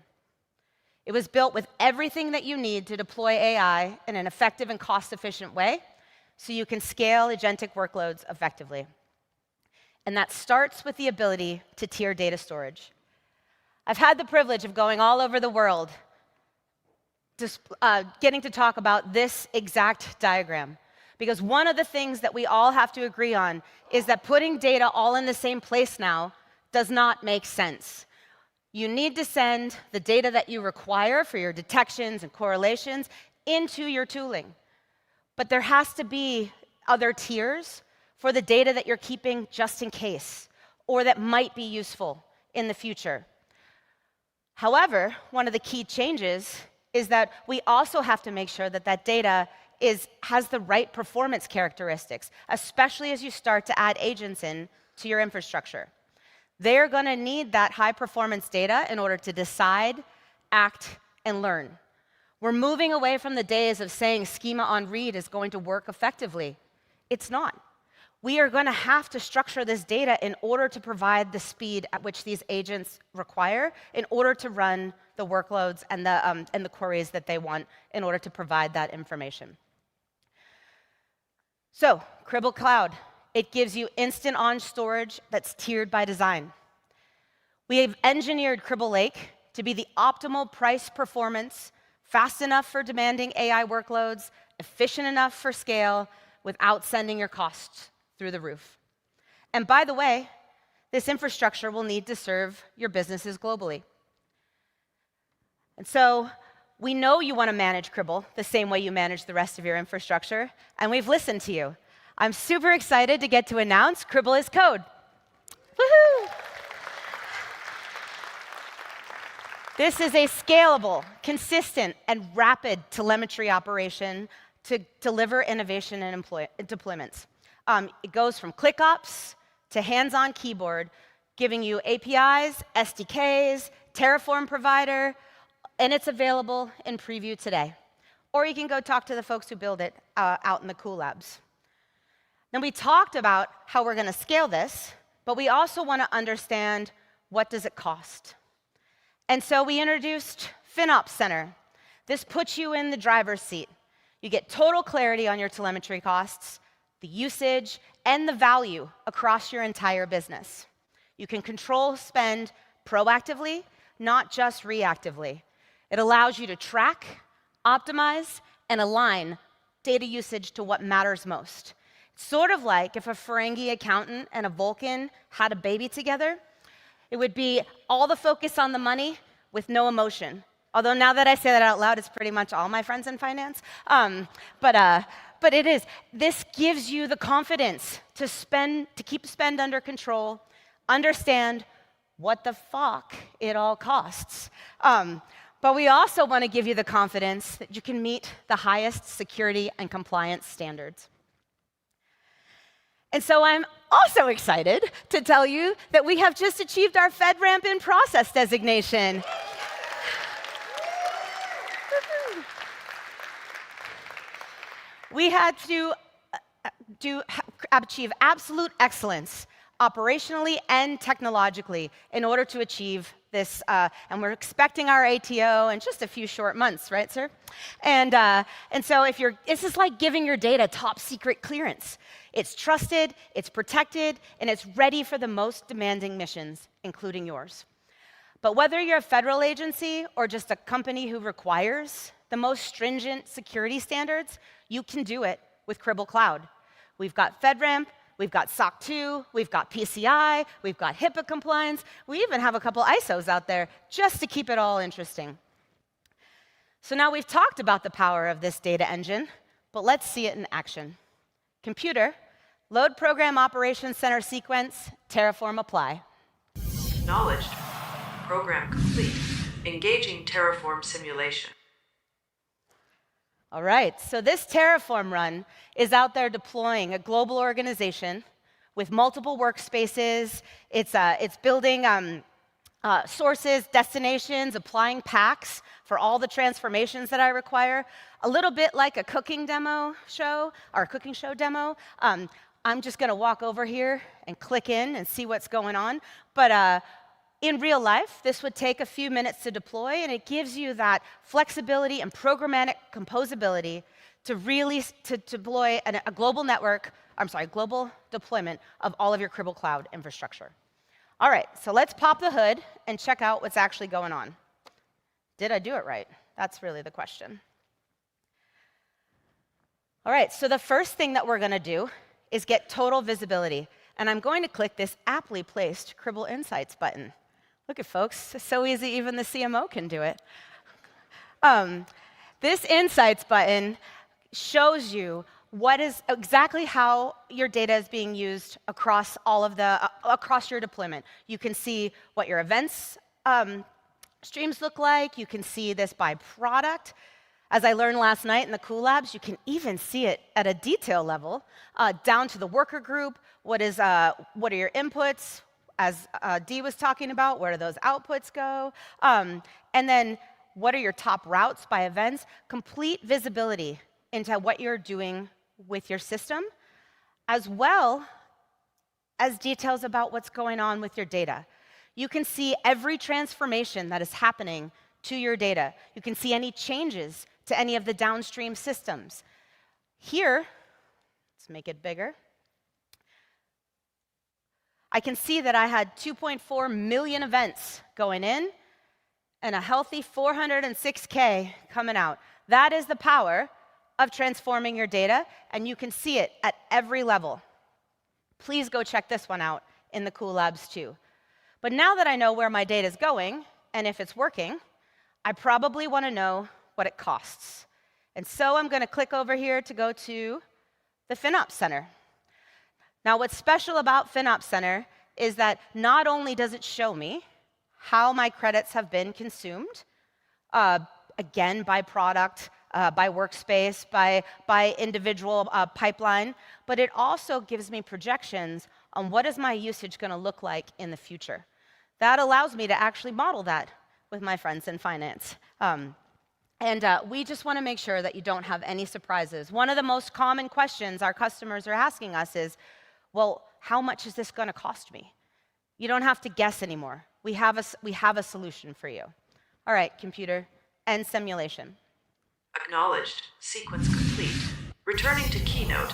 Speaker 4: It was built with everything that you need to deploy AI in an effective and cost-efficient way so you can scale agentic workloads effectively. And that starts with the ability to tier data storage. I've had the privilege of going all over the world, getting to talk about this exact diagram. Because one of the things that we all have to agree on is that putting data all in the same place now does not make sense. You need to send the data that you require for your detections and correlations into your tooling. But there has to be other tiers for the data that you're keeping just in case, or that might be useful in the future. However, one of the key changes is that we also have to make sure that that data has the right performance characteristics, especially as you start to add agents in to your infrastructure. They're going to need that high-performance data in order to decide, act, and learn. We're moving away from the days of saying schema on read is going to work effectively. It's not. We are going to have to structure this data in order to provide the speed at which these agents require in order to run the workloads and the queries that they want in order to provide that information. So, Cribl Cloud. It gives you instant-on storage that's tiered by design. We have engineered Cribl Lake to be the optimal price performance, fast enough for demanding AI workloads, efficient enough for scale, without sending your costs through the roof. And by the way, this infrastructure will need to serve your businesses globally. And so we know you want to manage Cribl the same way you manage the rest of your infrastructure, and we've listened to you. I'm super excited to get to announce Cribl is code. Woohoo! This is a scalable, consistent, and rapid telemetry operation to deliver innovation and deployments. It goes from ClickOps to hands-on keyboard, giving you APIs, SDKs, Terraform provider, and it's available in preview today. Or you can go talk to the folks who build it out in the cool labs. Now, we talked about how we're going to scale this, but we also want to understand what does it cost. And so we introduced FinOps Center. This puts you in the driver's seat. You get total clarity on your telemetry costs, the usage, and the value across your entire business. You can control spend proactively, not just reactively. It allows you to track, optimize, and align data usage to what matters most. Sort of like if a Ferengi accountant and a Vulcan had a baby together, it would be all the focus on the money with no emotion. Although now that I say that out loud, it's pretty much all my friends in finance. But it is. This gives you the confidence to keep spend under control, understand what the fuck it all costs. But we also want to give you the confidence that you can meet the highest security and compliance standards. And so I'm also excited to tell you that we have just achieved our FedRAMP in process designation. We had to achieve absolute excellence operationally and technologically in order to achieve this, and we're expecting our ATO in just a few short months, right, sir? And so this is like giving your data top secret clearance. It's trusted, it's protected, and it's ready for the most demanding missions, including yours. But whether you're a federal agency or just a company who requires the most stringent security standards, you can do it with Cribl Cloud. We've got FedRAMP, we've got SOC 2, we've got PCI, we've got HIPAA compliance. We even have a couple ISOs out there just to keep it all interesting. So now we've talked about the power of this data engine, but let's see it in action. Computer, load program operations center sequence, Terraform apply.
Speaker 1: Acknowledged. Program complete. Engaging Terraform simulation.
Speaker 4: All right, so this Terraform run is out there deploying a global organization with multiple workspaces. It's building sources, destinations, applying packs for all the transformations that I require. A little bit like a cooking demo show, or a cooking show demo. I'm just going to walk over here and click in and see what's going on. But in real life, this would take a few minutes to deploy, and it gives you that flexibility and programmatic composability to really deploy a global global deployment of all of your Cribl Cloud infrastructure. All right, so let's pop the hood and check out what's actually going on. Did I do it right? That's really the question. All right, so the first thing that we're going to do is get total visibility. And I'm going to click this aptly placed Cribl Insights button. Look at folks, it's so easy, even the CMO can do it. This Insights button shows you what is exactly how your data is being used across all of across your deployment. You can see what your events streams look like. You can see this by product. As I learned last night in the Cool Labs, you can even see it at a detail level, down to the worker group. What are your inputs? As Dee was talking about, where do those outputs go? And then what are your top routes by events? Complete visibility into what you're doing with your system, as well as details about what's going on with your data. You can see every transformation that is happening to your data. You can see any changes to any of the downstream systems. Here, let's make it bigger. I can see that I had 2.4 million events going in and a healthy 406K coming out. That is the power of transforming your data, and you can see it at every level. Please go check this one out in the Cool Labs too. But now that I know where my data is going and if it's working, I probably want to know what it costs. And so I'm going to click over here to go to the FinOps Center. Now, what's special about FinOps Center is that not only does it show me how my credits have been consumed, again, by product, by workspace, by individual pipeline, but it also gives me projections on what is my usage going to look like in the future. That allows me to actually model that with my friends in finance. We just want to make sure that you don't have any surprises. One of the most common questions our customers are asking us is, well, how much is this going to cost me? You don't have to guess anymore. We have a solution for you. All right, computer, end simulation.
Speaker 1: Acknowledged. Sequence complete. Returning to Keynote.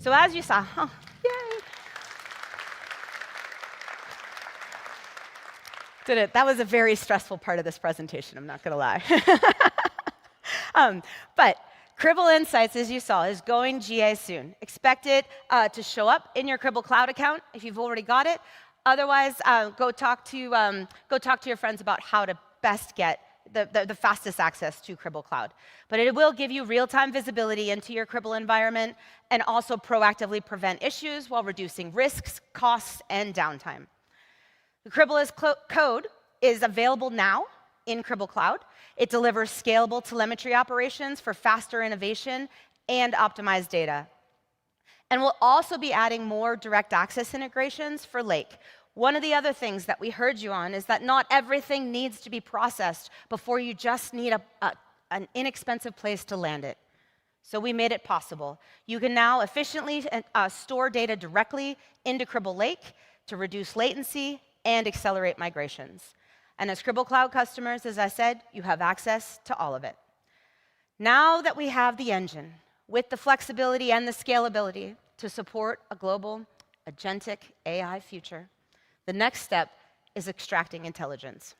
Speaker 4: So as you saw, yay! Did it? That was a very stressful part of this presentation, I'm not going to lie. But Cribl Insights, as you saw, is going GA soon. Expect it to show up in your Cribl Cloud account if you've already got it. Otherwise, go talk to your friends about how to best get the fastest access to Cribl Cloud. But it will give you real-time visibility into your Cribl environment and also proactively prevent issues while reducing risks, costs, and downtime. The Cribl code is available now in Cribl Cloud. It delivers scalable telemetry operations for faster innovation and optimized data. And we'll also be adding more direct access integrations for Lake. One of the other things that we heard you on is that not everything needs to be processed before you just need an inexpensive place to land it. So we made it possible. You can now efficiently store data directly into Cribl Lake to reduce latency and accelerate migrations. And as Cribl Cloud customers, as I said, you have access to all of it. Now that we have the engine with the flexibility and the scalability to support a global agentic AI future, the next step is extracting intelligence.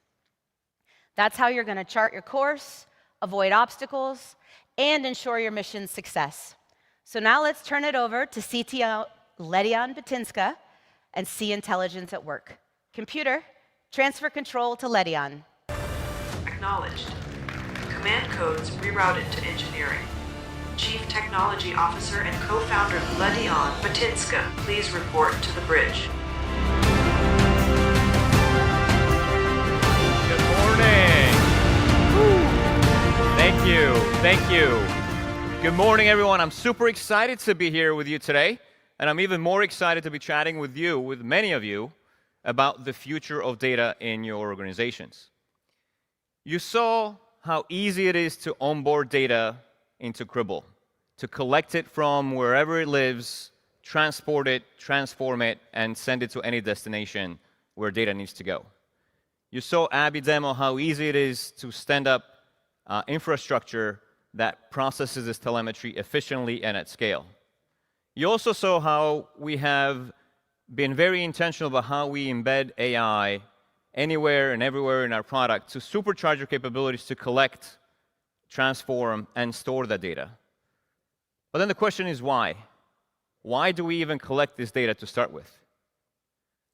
Speaker 4: That's how you're going to chart your course, avoid obstacles, and ensure your mission's success. So now let's turn it over to CTO Ledian Batinska and see intelligence at work. Computer, transfer control to Ledian.
Speaker 1: Acknowledged. Command codes rerouted to engineering. Chief Technology Officer and co-founder Ledian Batinska, please report to the bridge.
Speaker 5: Good morning. Thank you. Thank you. Good morning, everyone. I'm super excited to be here with you today, and I'm even more excited to be chatting with you, with many of you, about the future of data in your organizations. You saw how easy it is to onboard data into Cribl, to collect it from wherever it lives, transport it, transform it, and send it to any destination where data needs to go. You saw Abby demo how easy it is to stand up infrastructure that processes this telemetry efficiently and at scale. You also saw how we have been very intentional about how we embed AI anywhere and everywhere in our product to supercharge our capabilities to collect, transform, and store that data. But then the question is why? Why do we even collect this data to start with?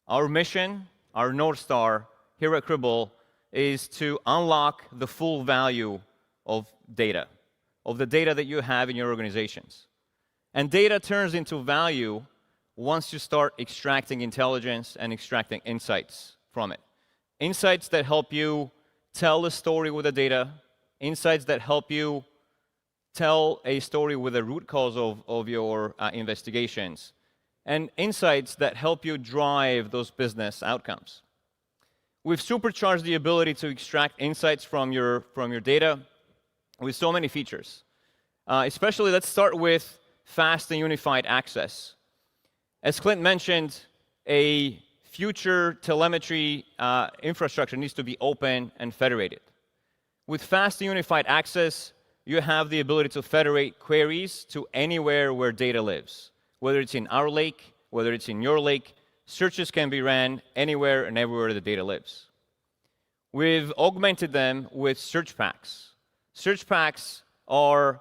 Speaker 5: Our mission, our North Star here at Cribl, is to unlock the full value of data, of the data that you have in your organizations. And data turns into value once you start extracting intelligence and extracting insights from it. Insights that help you tell a story with the data, insights that help you tell a story with the root cause of your investigations, and insights that help you drive those business outcomes. We've supercharged the ability to extract insights from your data with so many features. Especially, let's start with fast and unified access. As Clint mentioned, a future telemetry infrastructure needs to be open and federated. With fast and unified access, you have the ability to federate queries to anywhere where data lives. Whether it's in our lake, whether it's in your lake, searches can be ran anywhere and everywhere the data lives. We've augmented them with search packs. Search packs are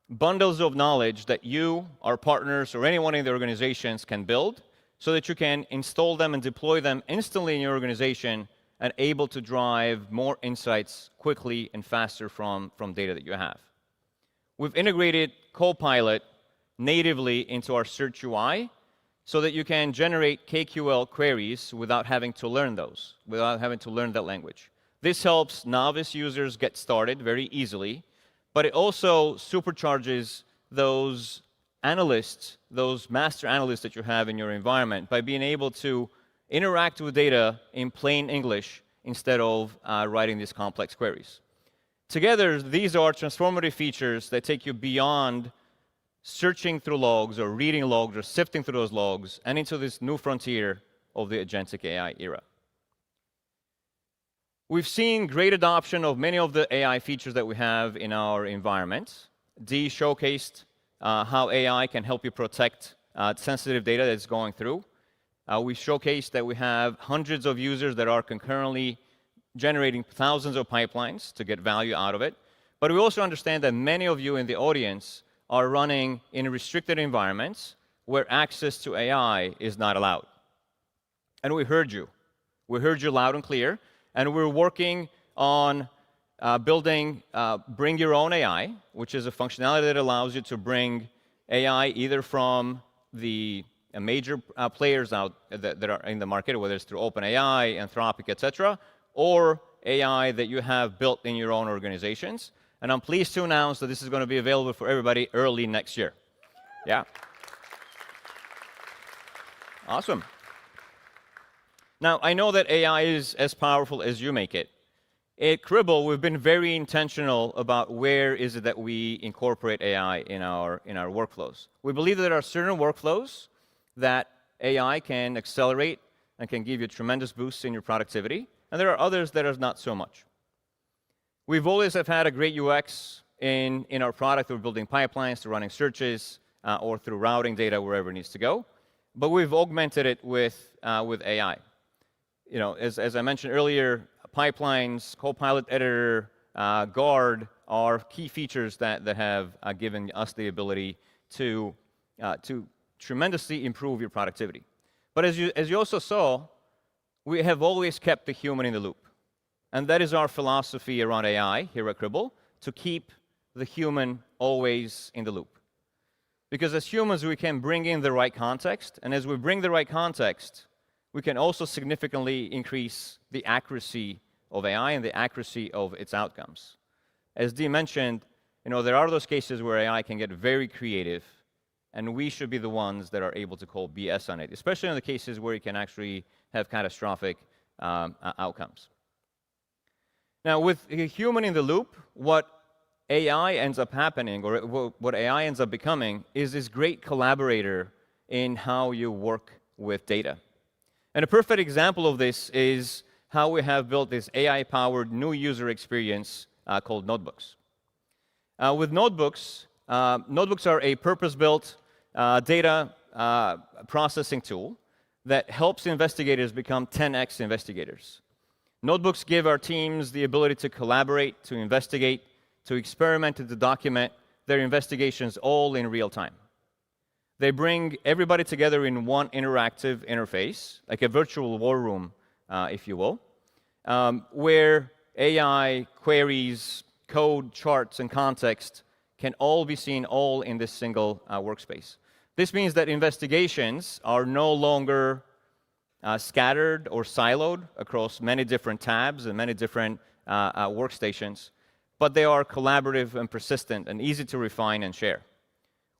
Speaker 5: bundles of knowledge that you, our partners, or anyone in the organizations can build so that you can install them and deploy them instantly in your organization and able to drive more insights quickly and faster from data that you have. We've integrated Copilot natively into our search UI so that you can generate KQL queries without having to learn those, without having to learn that language. This helps novice users get started very easily, but it also supercharges those analysts, those master analysts that you have in your environment by being able to interact with data in plain English instead of writing these complex queries. Together, these are transformative features that take you beyond searching through logs or reading logs or sifting through those logs and into this new frontier of the agentic AI era. We've seen great adoption of many of the AI features that we have in our environment. Dee showcased how AI can help you protect sensitive data that's going through. We showcased that we have hundreds of users that are concurrently generating thousands of pipelines to get value out of it. But we also understand that many of you in the audience are running in restricted environments where access to AI is not allowed. And we heard you. We heard you loud and clear. And we're working on building Bring Your Own AI, which is a functionality that allows you to bring AI either from the major players out that are in the market, whether it's through OpenAI, Anthropic, etc., or AI that you have built in your own organizations. And I'm pleased to announce that this is going to be available for everybody early next year. Yeah. Awesome. Now, I know that AI is as powerful as you make it. At Cribl, we've been very intentional about where is it that we incorporate AI in our workflows. We believe that there are certain workflows that AI can accelerate and can give you tremendous boosts in your productivity, and there are others that are not so much. We've always have had a great UX in our product. We're building pipelines to running searches or through routing data wherever it needs to go, but we've augmented it with AI. You know, as I mentioned earlier, pipelines, Copilot Editor, Guard are key features that have given us the ability to tremendously improve your productivity. But as you also saw, we have always kept the human in the loop. And that is our philosophy around AI here at Cribl, to keep the human always in the loop. Because as humans, we can bring in the right context, and as we bring the right context, we can also significantly increase the accuracy of AI and the accuracy of its outcomes. As Dee mentioned, there are those cases where AI can get very creative, and we should be the ones that are able to call BS on it, especially in the cases where it can actually have catastrophic outcomes. Now, with a human in the loop, what AI ends up happening, or what AI ends up becoming, is this great collaborator in how you work with data. And a perfect example of this is how we have built this AI-powered new user experience called Notebooks. With Notebooks, Notebooks are a purpose-built data processing tool that helps investigators become 10x investigators. Notebooks give our teams the ability to collaborate, to investigate, to experiment, and to document their investigations all in real time. They bring everybody together in one interactive interface, like a virtual war room, if you will, where AI, queries, code, charts, and context can all be seen all in this single workspace. This means that investigations are no longer scattered or siloed across many different tabs and many different workstations, but they are collaborative and persistent and easy to refine and share.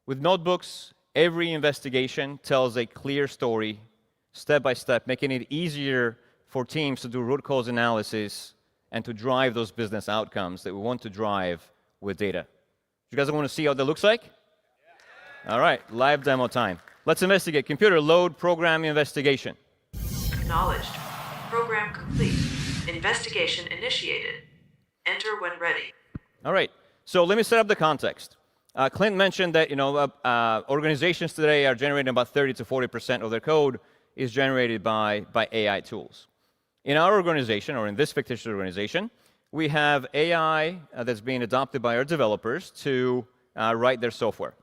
Speaker 5: With Notebooks, every investigation tells a clear story, step by step, making it easier for teams to do root cause analysis and to drive those business outcomes that we want to drive with data. You guys want to see how that looks like? Yeah. All right, live demo time. Let's investigate. Computer, load program investigation.
Speaker 1: Acknowledged. Program complete. Investigation initiated. Enter when ready.
Speaker 5: All right, so let me set up the context. Clint mentioned that organizations today are generating about 30 to 40% of their code is generated by AI tools. In our organization, or in this fictitious organization, we have AI that's being adopted by our developers to write their software.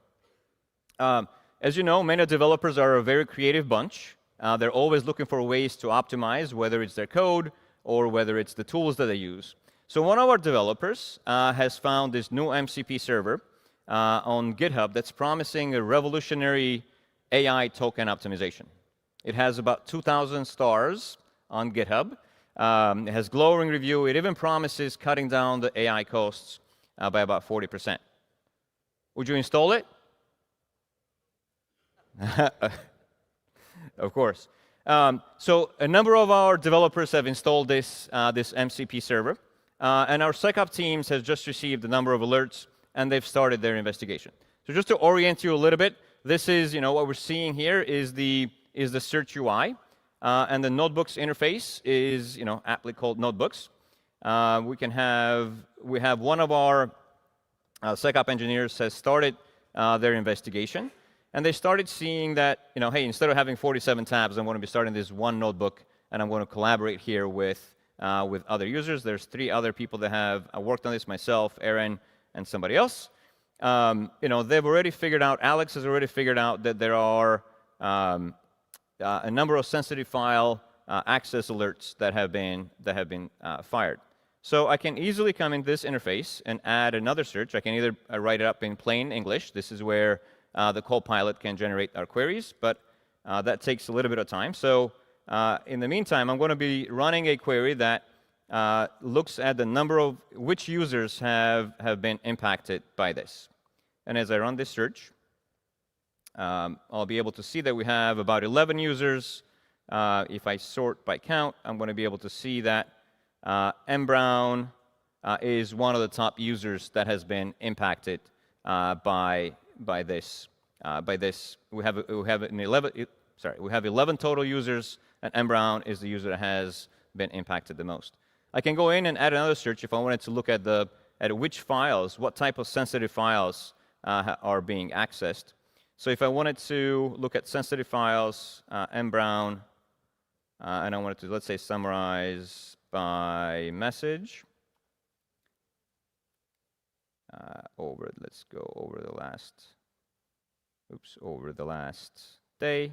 Speaker 5: As you know, many developers are a very creative bunch. They're always looking for ways to optimize, whether it's their code or whether it's the tools that they use. So one of our developers has found this new MCP server on GitHub that's promising a revolutionary AI token optimization. It has about 2,000 stars on GitHub. It has glowing review. It even promises cutting down the AI costs by about 40%. Would you install it? Of course. So a number of our developers have installed this MCP server, and our SecOps teams have just received a number of alerts, and they've started their investigation. So just to orient you a little bit, this is what we're seeing here is the search UI, and the Notebooks interface is aptly called Notebooks. We have one of our SecOps engineers has started their investigation. And they started seeing that, hey, instead of having 47 tabs, I'm going to be starting this one notebook, and I'm going to collaborate here with other users. There's 3 other people that have worked on this, myself, Aaron, and somebody else. They've already figured out, Alex has already figured out that there are a number of sensitive file access alerts that have been fired. So I can easily come in this interface and add another search. I can either write it up in plain English. This is where the Copilot can generate our queries, but that takes a little bit of time. So in the meantime, I'm going to be running a query that looks at the number of which users have been impacted by this. And as I run this search, I'll be able to see that we have about 11 users. If I sort by count, I'm going to be able to see that M. Brown is one of the top users that has been impacted by this. We have 11 total users, and M. Brown is the user that has been impacted the most. I can go in and add another search if I wanted to look at which files, what type of sensitive files are being accessed. So if I wanted to look at sensitive files, M. Brown, and I wanted to, let's say, summarize by message. Let's go over the last over the last day.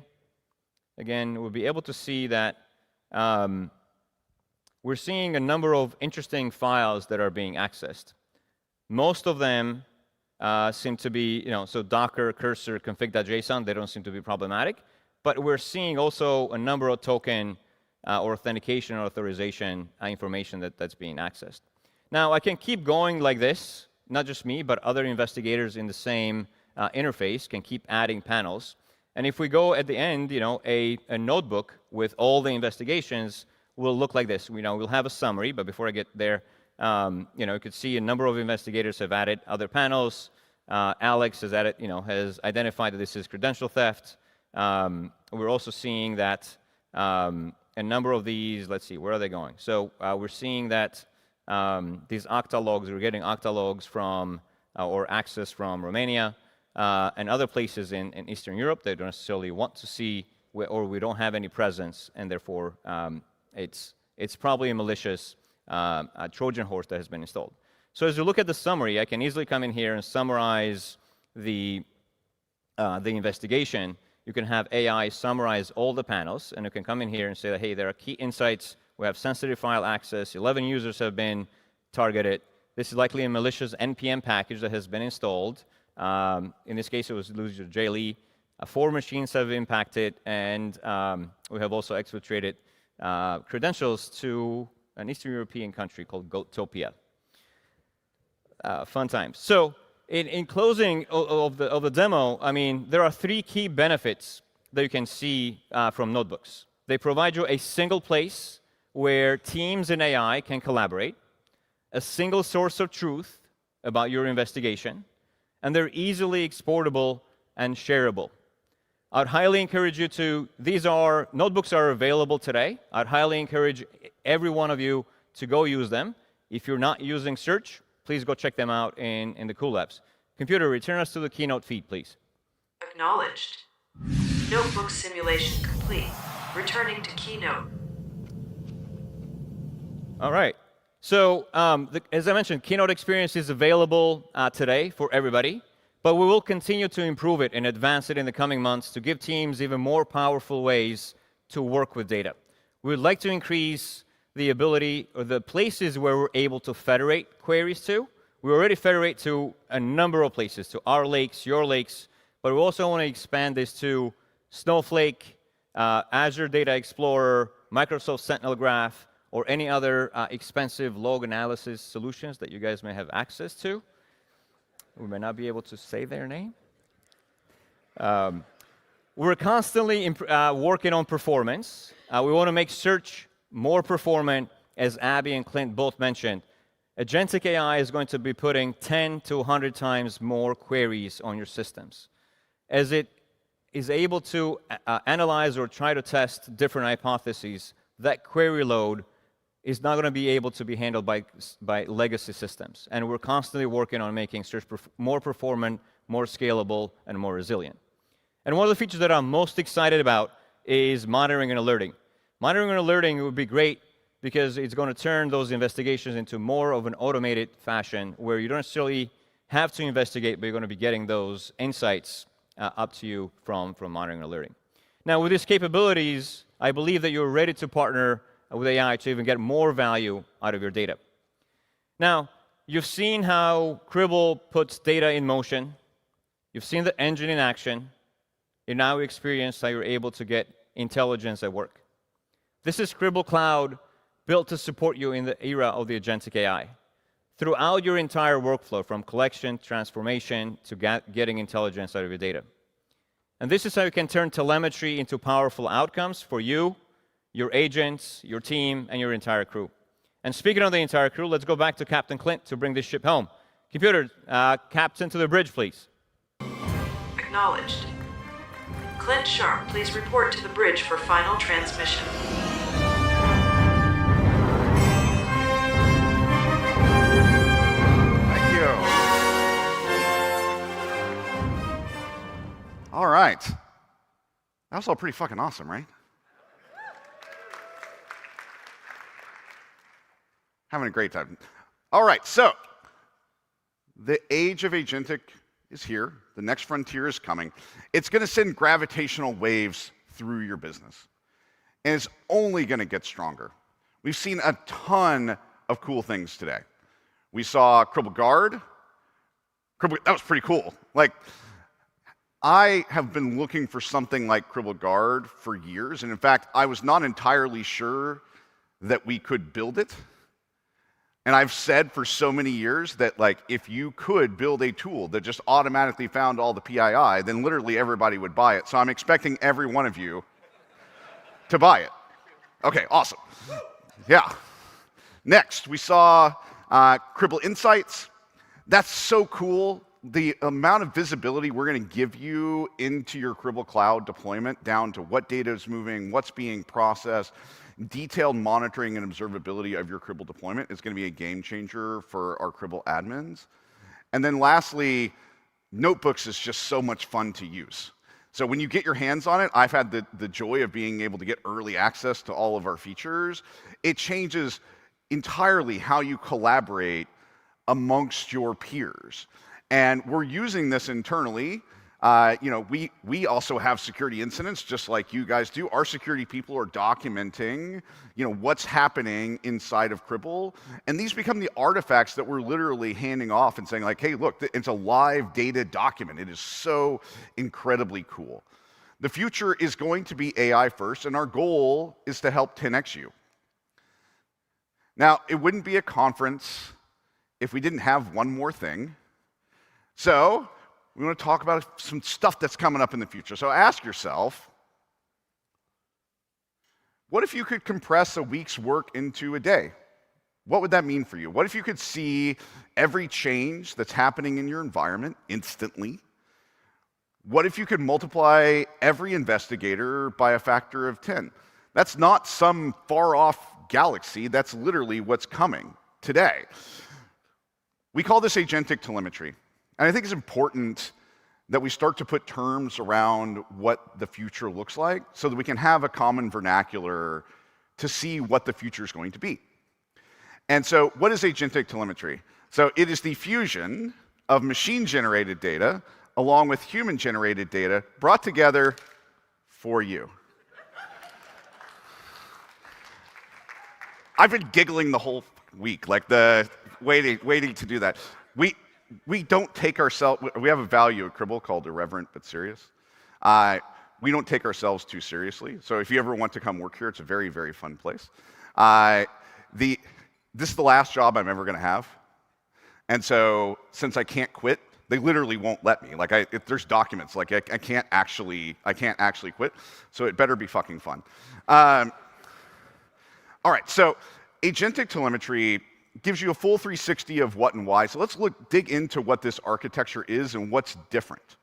Speaker 5: Again, we'll be able to see that we're seeing a number of interesting files that are being accessed. Most of them seem to be, so Docker, cursor, config.json, they don't seem to be problematic. But we're seeing also a number of token or authentication or authorization information that's being accessed. Now, I can keep going like this, not just me, but other investigators in the same interface can keep adding panels. And if we go at the end, a notebook with all the investigations will look like this. We'll have a summary, but before I get there, you could see a number of investigators have added other panels. Alex has added, has identified that this is credential theft. We're also seeing that a number of these, let's see, where are they going? So we're seeing that these Okta logs, we're getting Okta logs from, or access from Romania and other places in Eastern Europe. They don't necessarily want to see, or we don't have any presence, and therefore it's probably a malicious Trojan horse that has been installed. So as you look at the summary, I can easily come in here and summarize the investigation. You can have AI summarize all the panels, and you can come in here and say that, hey, there are key insights. We have sensitive file access. 11 users have been targeted. This is likely a malicious NPM package that has been installed. In this case, it was user JLE. 4 machines have been impacted, and we have also exfiltrated credentials to an Eastern European country called Goatopia. Fun times. So in closing of the demo, I mean, there are 3 key benefits that you can see from notebooks. They provide you a single place where teams and AI can collaborate, a single source of truth about your investigation, and they're easily exportable and shareable. I'd highly encourage you to, notebooks are available today. I'd highly encourage every one of you to go use them. If you're not using search, please go check them out in the cool labs. Computer, return us to the Keynote feed, please.
Speaker 1: Acknowledged. Notebook simulation complete. Returning to Keynote.
Speaker 5: All right. So as I mentioned, Keynote experience is available today for everybody, but we will continue to improve it and advance it in the coming months to give teams even more powerful ways to work with data. We would like to increase the ability or the places where we're able to federate queries to. We already federate to a number of places, to our lakes, your lakes, but we also want to expand this to Snowflake, Azure Data Explorer, Microsoft Sentinel Graph, or any other expensive log analysis solutions that you guys may have access to. We may not be able to say their name. We're constantly working on performance. We want to make search more performant, as Abby and Clint both mentioned. Agentic AI is going to be putting 10 to 100 times more queries on your systems. As it is able to analyze or try to test different hypotheses, that query load is not going to be able to be handled by legacy systems. And we're constantly working on making search more performant, more scalable, and more resilient. And one of the features that I'm most excited about is monitoring and alerting. Monitoring and alerting would be great because it's going to turn those investigations into more of an automated fashion where you don't necessarily have to investigate, but you're going to be getting those insights up to you from monitoring and alerting. Now, with these capabilities, I believe that you're ready to partner with AI to even get more value out of your data. Now, you've seen how Cribl puts data in motion. You've seen the engine in action. You now experience how you're able to get intelligence at work. This is Cribl Cloud, built to support you in the era of the agentic AI. Throughout your entire workflow, from collection, transformation, to getting intelligence out of your data. And this is how you can turn telemetry into powerful outcomes for you, your agents, your team, and your entire crew. And speaking of the entire crew, let's go back to Captain Clint to bring this ship home. Computer, Captain to the bridge, please.
Speaker 1: Acknowledged. Clint Sharp, please report to the bridge for final transmission.
Speaker 2: Thank you. All right. That was all pretty fucking awesome, right? Having a great time. All right, so the age of agentic is here. The next frontier is coming. It's going to send gravitational waves through your business. And it's only going to get stronger. We've seen a ton of cool things today. We saw Cribl Guard. That was pretty cool. Like, I have been looking for something like Cribl Guard for years. And in fact, I was not entirely sure that we could build it. And I've said for so many years that, like, if you could build a tool that just automatically found all the PII, then literally everybody would buy it. So I'm expecting every one of you to buy it. Okay, awesome. Yeah. Next, we saw Cribl Insights. That's so cool. The amount of visibility we're going to give you into your Cribl Cloud deployment, down to what data is moving, what's being processed, detailed monitoring and observability of your Cribl deployment is going to be a game changer for our Cribl admins. And then lastly, Notebooks is just so much fun to use. So when you get your hands on it, I've had the joy of being able to get early access to all of our features. It changes entirely how you collaborate amongst your peers. And we're using this internally. We also have security incidents, just like you guys do. Our security people are documenting, what's happening inside of Cribl, and these become the artifacts that we're literally handing off and saying, like, hey, look, it's a live data document. It is so incredibly cool. The future is going to be AI first, and our goal is to help 10x you. Now, it wouldn't be a conference if we didn't have one more thing. So we want to talk about some stuff that's coming up in the future. So ask yourself, what if you could compress a week's work into a day? What would that mean for you? What if you could see every change that's happening in your environment instantly? What if you could multiply every investigator by a factor of 10? That's not some far-off galaxy. That's literally what's coming today. We call this agentic telemetry. And I think it's important that we start to put terms around what the future looks like so that we can have a common vernacular to see what the future is going to be. And so what is agentic telemetry? So it is the fusion of machine-generated data along with human-generated data brought together for you. I've been giggling the whole week, like waiting to do that. We don't take ourselves, we have a value at Cribl called irreverent but serious. We don't take ourselves too seriously. So if you ever want to come work here, it's a very, very fun place. This is the last job I'm ever going to have. And so since I can't quit, they literally won't let me. Like, if there's documents, like I can't actually quit. So it better be fucking fun. All right, so agentic telemetry gives you a full 360 of what and why. So let's dig into what this architecture is and what's different.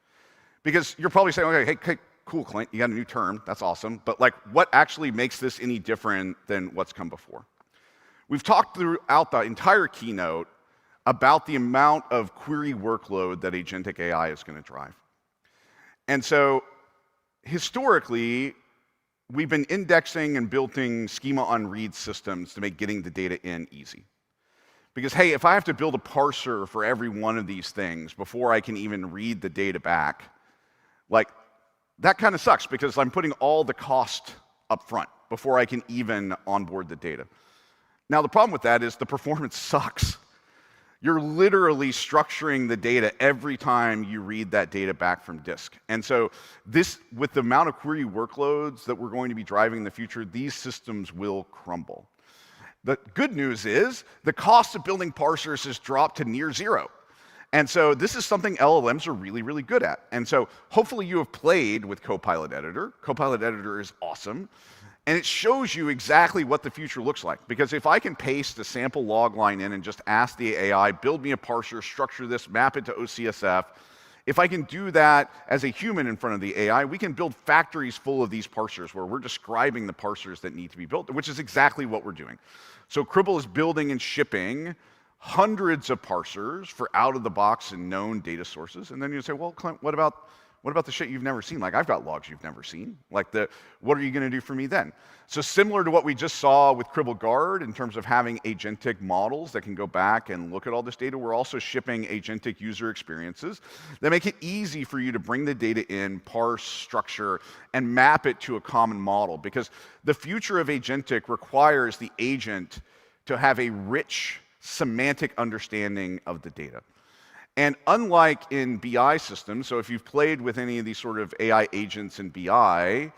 Speaker 2: Because you're probably saying, okay, hey, cool, Clint, you got a new term, that's awesome. But like, what actually makes this any different than what's come before? We've talked throughout the entire keynote about the amount of query workload that agentic AI is going to drive. And so historically, we've been indexing and building schema on read systems to make getting the data in easy. Because, hey, if I have to build a parser for every one of these things before I can even read the data back, like, that kind of sucks because I'm putting all the cost up front before I can even onboard the data. Now, the problem with that is the performance sucks. You're literally structuring the data every time you read that data back from disk. And so this, with the amount of query workloads that we're going to be driving in the future, these systems will crumble. The good news is the cost of building parsers has dropped to near zero. And so this is something LLMs are really, really good at. And so hopefully you have played with Copilot Editor. Copilot Editor is awesome. And it shows you exactly what the future looks like. Because if I can paste a sample log line in and just ask the AI, build me a parser, structure this, map it to OCSF, if I can do that as a human in front of the AI, we can build factories full of these parsers where we're describing the parsers that need to be built, which is exactly what we're doing. So Cribl is building and shipping hundreds of parsers for out-of-the-box and known data sources. And then you say, well, Clint, what about What about the shit you've never seen? Like, I've got logs you've never seen. Like, what are you going to do for me then? So similar to what we just saw with Cribl Guard in terms of having agentic models that can go back and look at all this data, we're also shipping agentic user experiences that make it easy for you to bring the data in, parse, structure, and map it to a common model. Because the future of agentic requires the agent to have a rich semantic understanding of the data. And unlike in BI systems, so if you've played with any of these sort of AI agents in BI,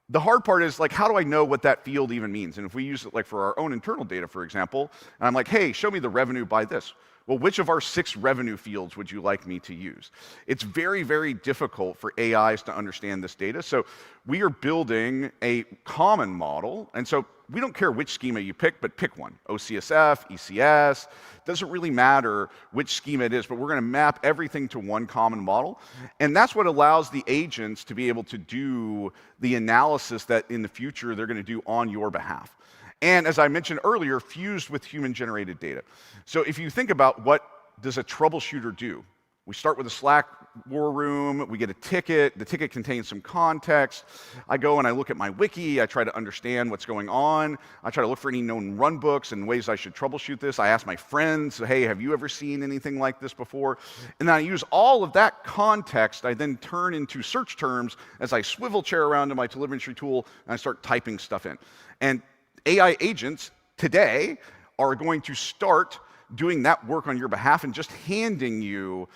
Speaker 2: the hard part is, like, how do I know what that field even means? And if we use it like for our own internal data, for example, and I'm like, hey, show me the revenue by this. Well, which of our 6 revenue fields would you like me to use? It's very, very difficult for AIs to understand this data. So we are building a common model. And so we don't care which schema you pick, but pick one. OCSF, ECS, doesn't really matter which schema it is, but we're going to map everything to one common model. And that's what allows the agents to be able to do the analysis that in the future they're going to do on your behalf. And as I mentioned earlier, fused with human-generated data. So if you think about what does a troubleshooter do, we start with a Slack war room, we get a ticket, the ticket contains some context, I go and I look at my wiki, I try to understand what's going on, I try to look for any known runbooks and ways I should troubleshoot this, I ask my friends, hey, have you ever seen anything like this before? And then I use all of that context, I then turn into search terms as I swivel chair around to my telemetry tool and I start typing stuff in. And AI agents today are going to start doing that work on your behalf and just handing you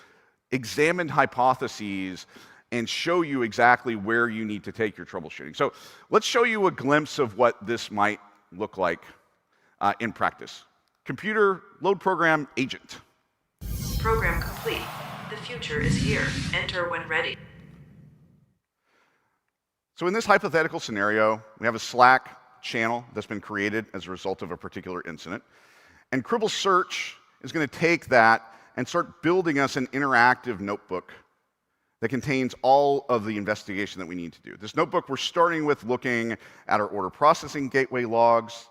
Speaker 2: examined hypotheses and show you exactly where you need to take your troubleshooting. So let's show you a glimpse of what this might look like in practice. Computer load program agent.
Speaker 1: Program complete. The future is here. Enter when ready.
Speaker 2: So in this hypothetical scenario, we have a Slack channel that's been created as a result of a particular incident. And Cribl Search is going to take that and start building us an interactive notebook that contains all of the investigation that we need to do. This notebook, we're starting with looking at our order processing gateway logs.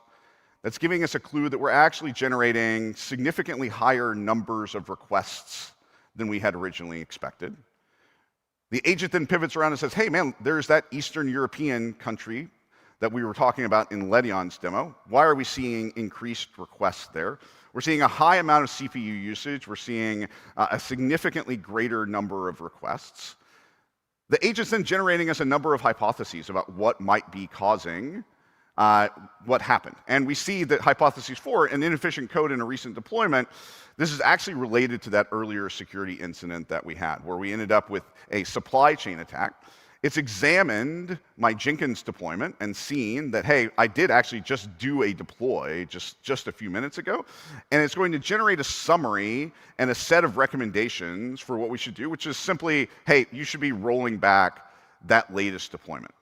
Speaker 2: That's giving us a clue that we're actually generating significantly higher numbers of requests than we had originally expected. The agent then pivots around and says, hey, man, there's that Eastern European country that we were talking about in Ledion's demo. Why are we seeing increased requests there? We're seeing a high amount of CPU usage. We're seeing a significantly greater number of requests. The agent's then generating us a number of hypotheses about what might be causing what happened. And we see that hypothesis 4, an inefficient code in a recent deployment, this is actually related to that earlier security incident that we had, where we ended up with a supply chain attack. It's examined my Jenkins deployment and seen that, hey, I did actually just do a deploy just a few minutes ago. And it's going to generate a summary and a set of recommendations for what we should do, which is simply, hey, you should be rolling back that latest deployment.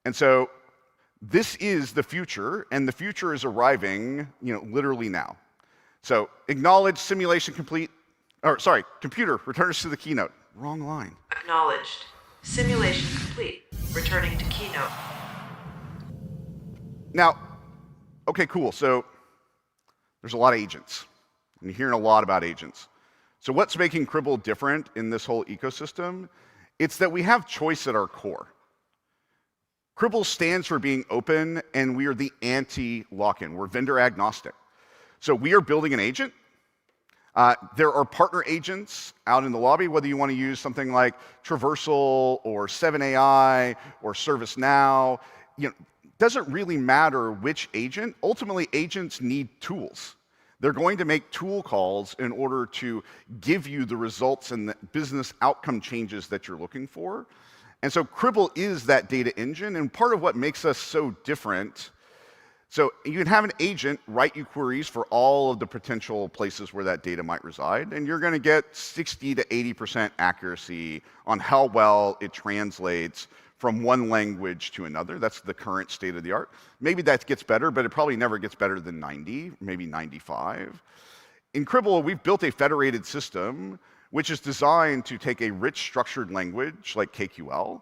Speaker 2: And so this is the future, and the future is arriving, literally now. So acknowledge, simulation complete, computer, return us to the Keynote. Wrong line.
Speaker 1: Acknowledged. Simulation complete. Returning to Keynote.
Speaker 2: Now, okay, cool. So there's a lot of agents. And you're hearing a lot about agents. So what's making Cribl different in this whole ecosystem? It's that we have choice at our core. Cribl stands for being open, and we are the anti-lock-in. We're vendor agnostic. So we are building an agent. There are partner agents out in the lobby, whether you want to use something like Traversal or 7AI or ServiceNow. Doesn't really matter which agent. Ultimately, agents need tools. They're going to make tool calls in order to give you the results and the business outcome changes that you're looking for. And so Cribl is that data engine, and part of what makes us so different. So you can have an agent write you queries for all of the potential places where that data might reside, and you're going to get 60 to 80% accuracy on how well it translates from one language to another. That's the current state of the art. Maybe that gets better, but it probably never gets better than 90, maybe 95. In Cribl, we've built a federated system which is designed to take a rich structured language like KQL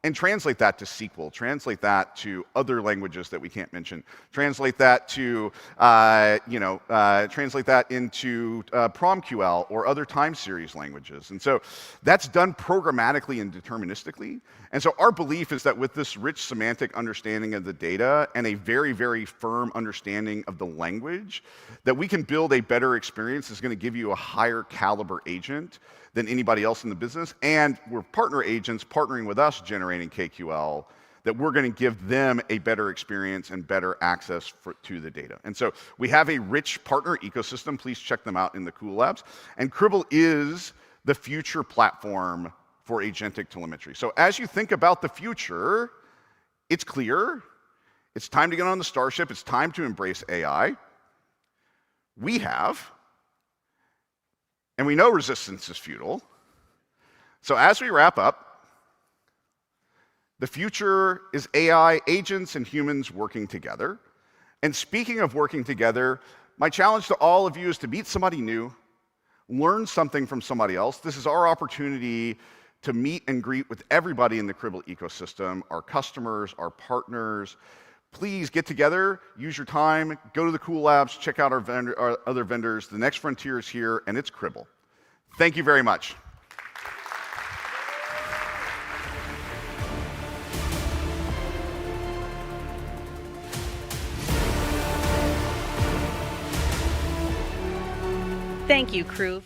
Speaker 2: and translate that to SQL, translate that to other languages that we can't mention, translate that to, translate that into PromQL or other time series languages. And so that's done programmatically and deterministically. And so our belief is that with this rich semantic understanding of the data and a very, very firm understanding of the language, that we can build a better experience that's going to give you a higher caliber agent than anybody else in the business. And we're partner agents partnering with us generating KQL, that we're going to give them a better experience and better access to the data. And so we have a rich partner ecosystem. Please check them out in the Cool Labs. And Cribl is the future platform for agentic telemetry. So as you think about the future, it's clear. It's time to get on the Starship. It's time to embrace AI. We have. And we know resistance is futile. So as we wrap up, the future is AI agents and humans working together. And speaking of working together, my challenge to all of you is to meet somebody new, learn something from somebody else. This is our opportunity to meet and greet with everybody in the Cribl ecosystem, our customers, our partners. Please get together, use your time, go to the Cool Labs, check out our other vendors. The next frontier is here, and it's Cribl. Thank you very much.
Speaker 4: Thank you, crew.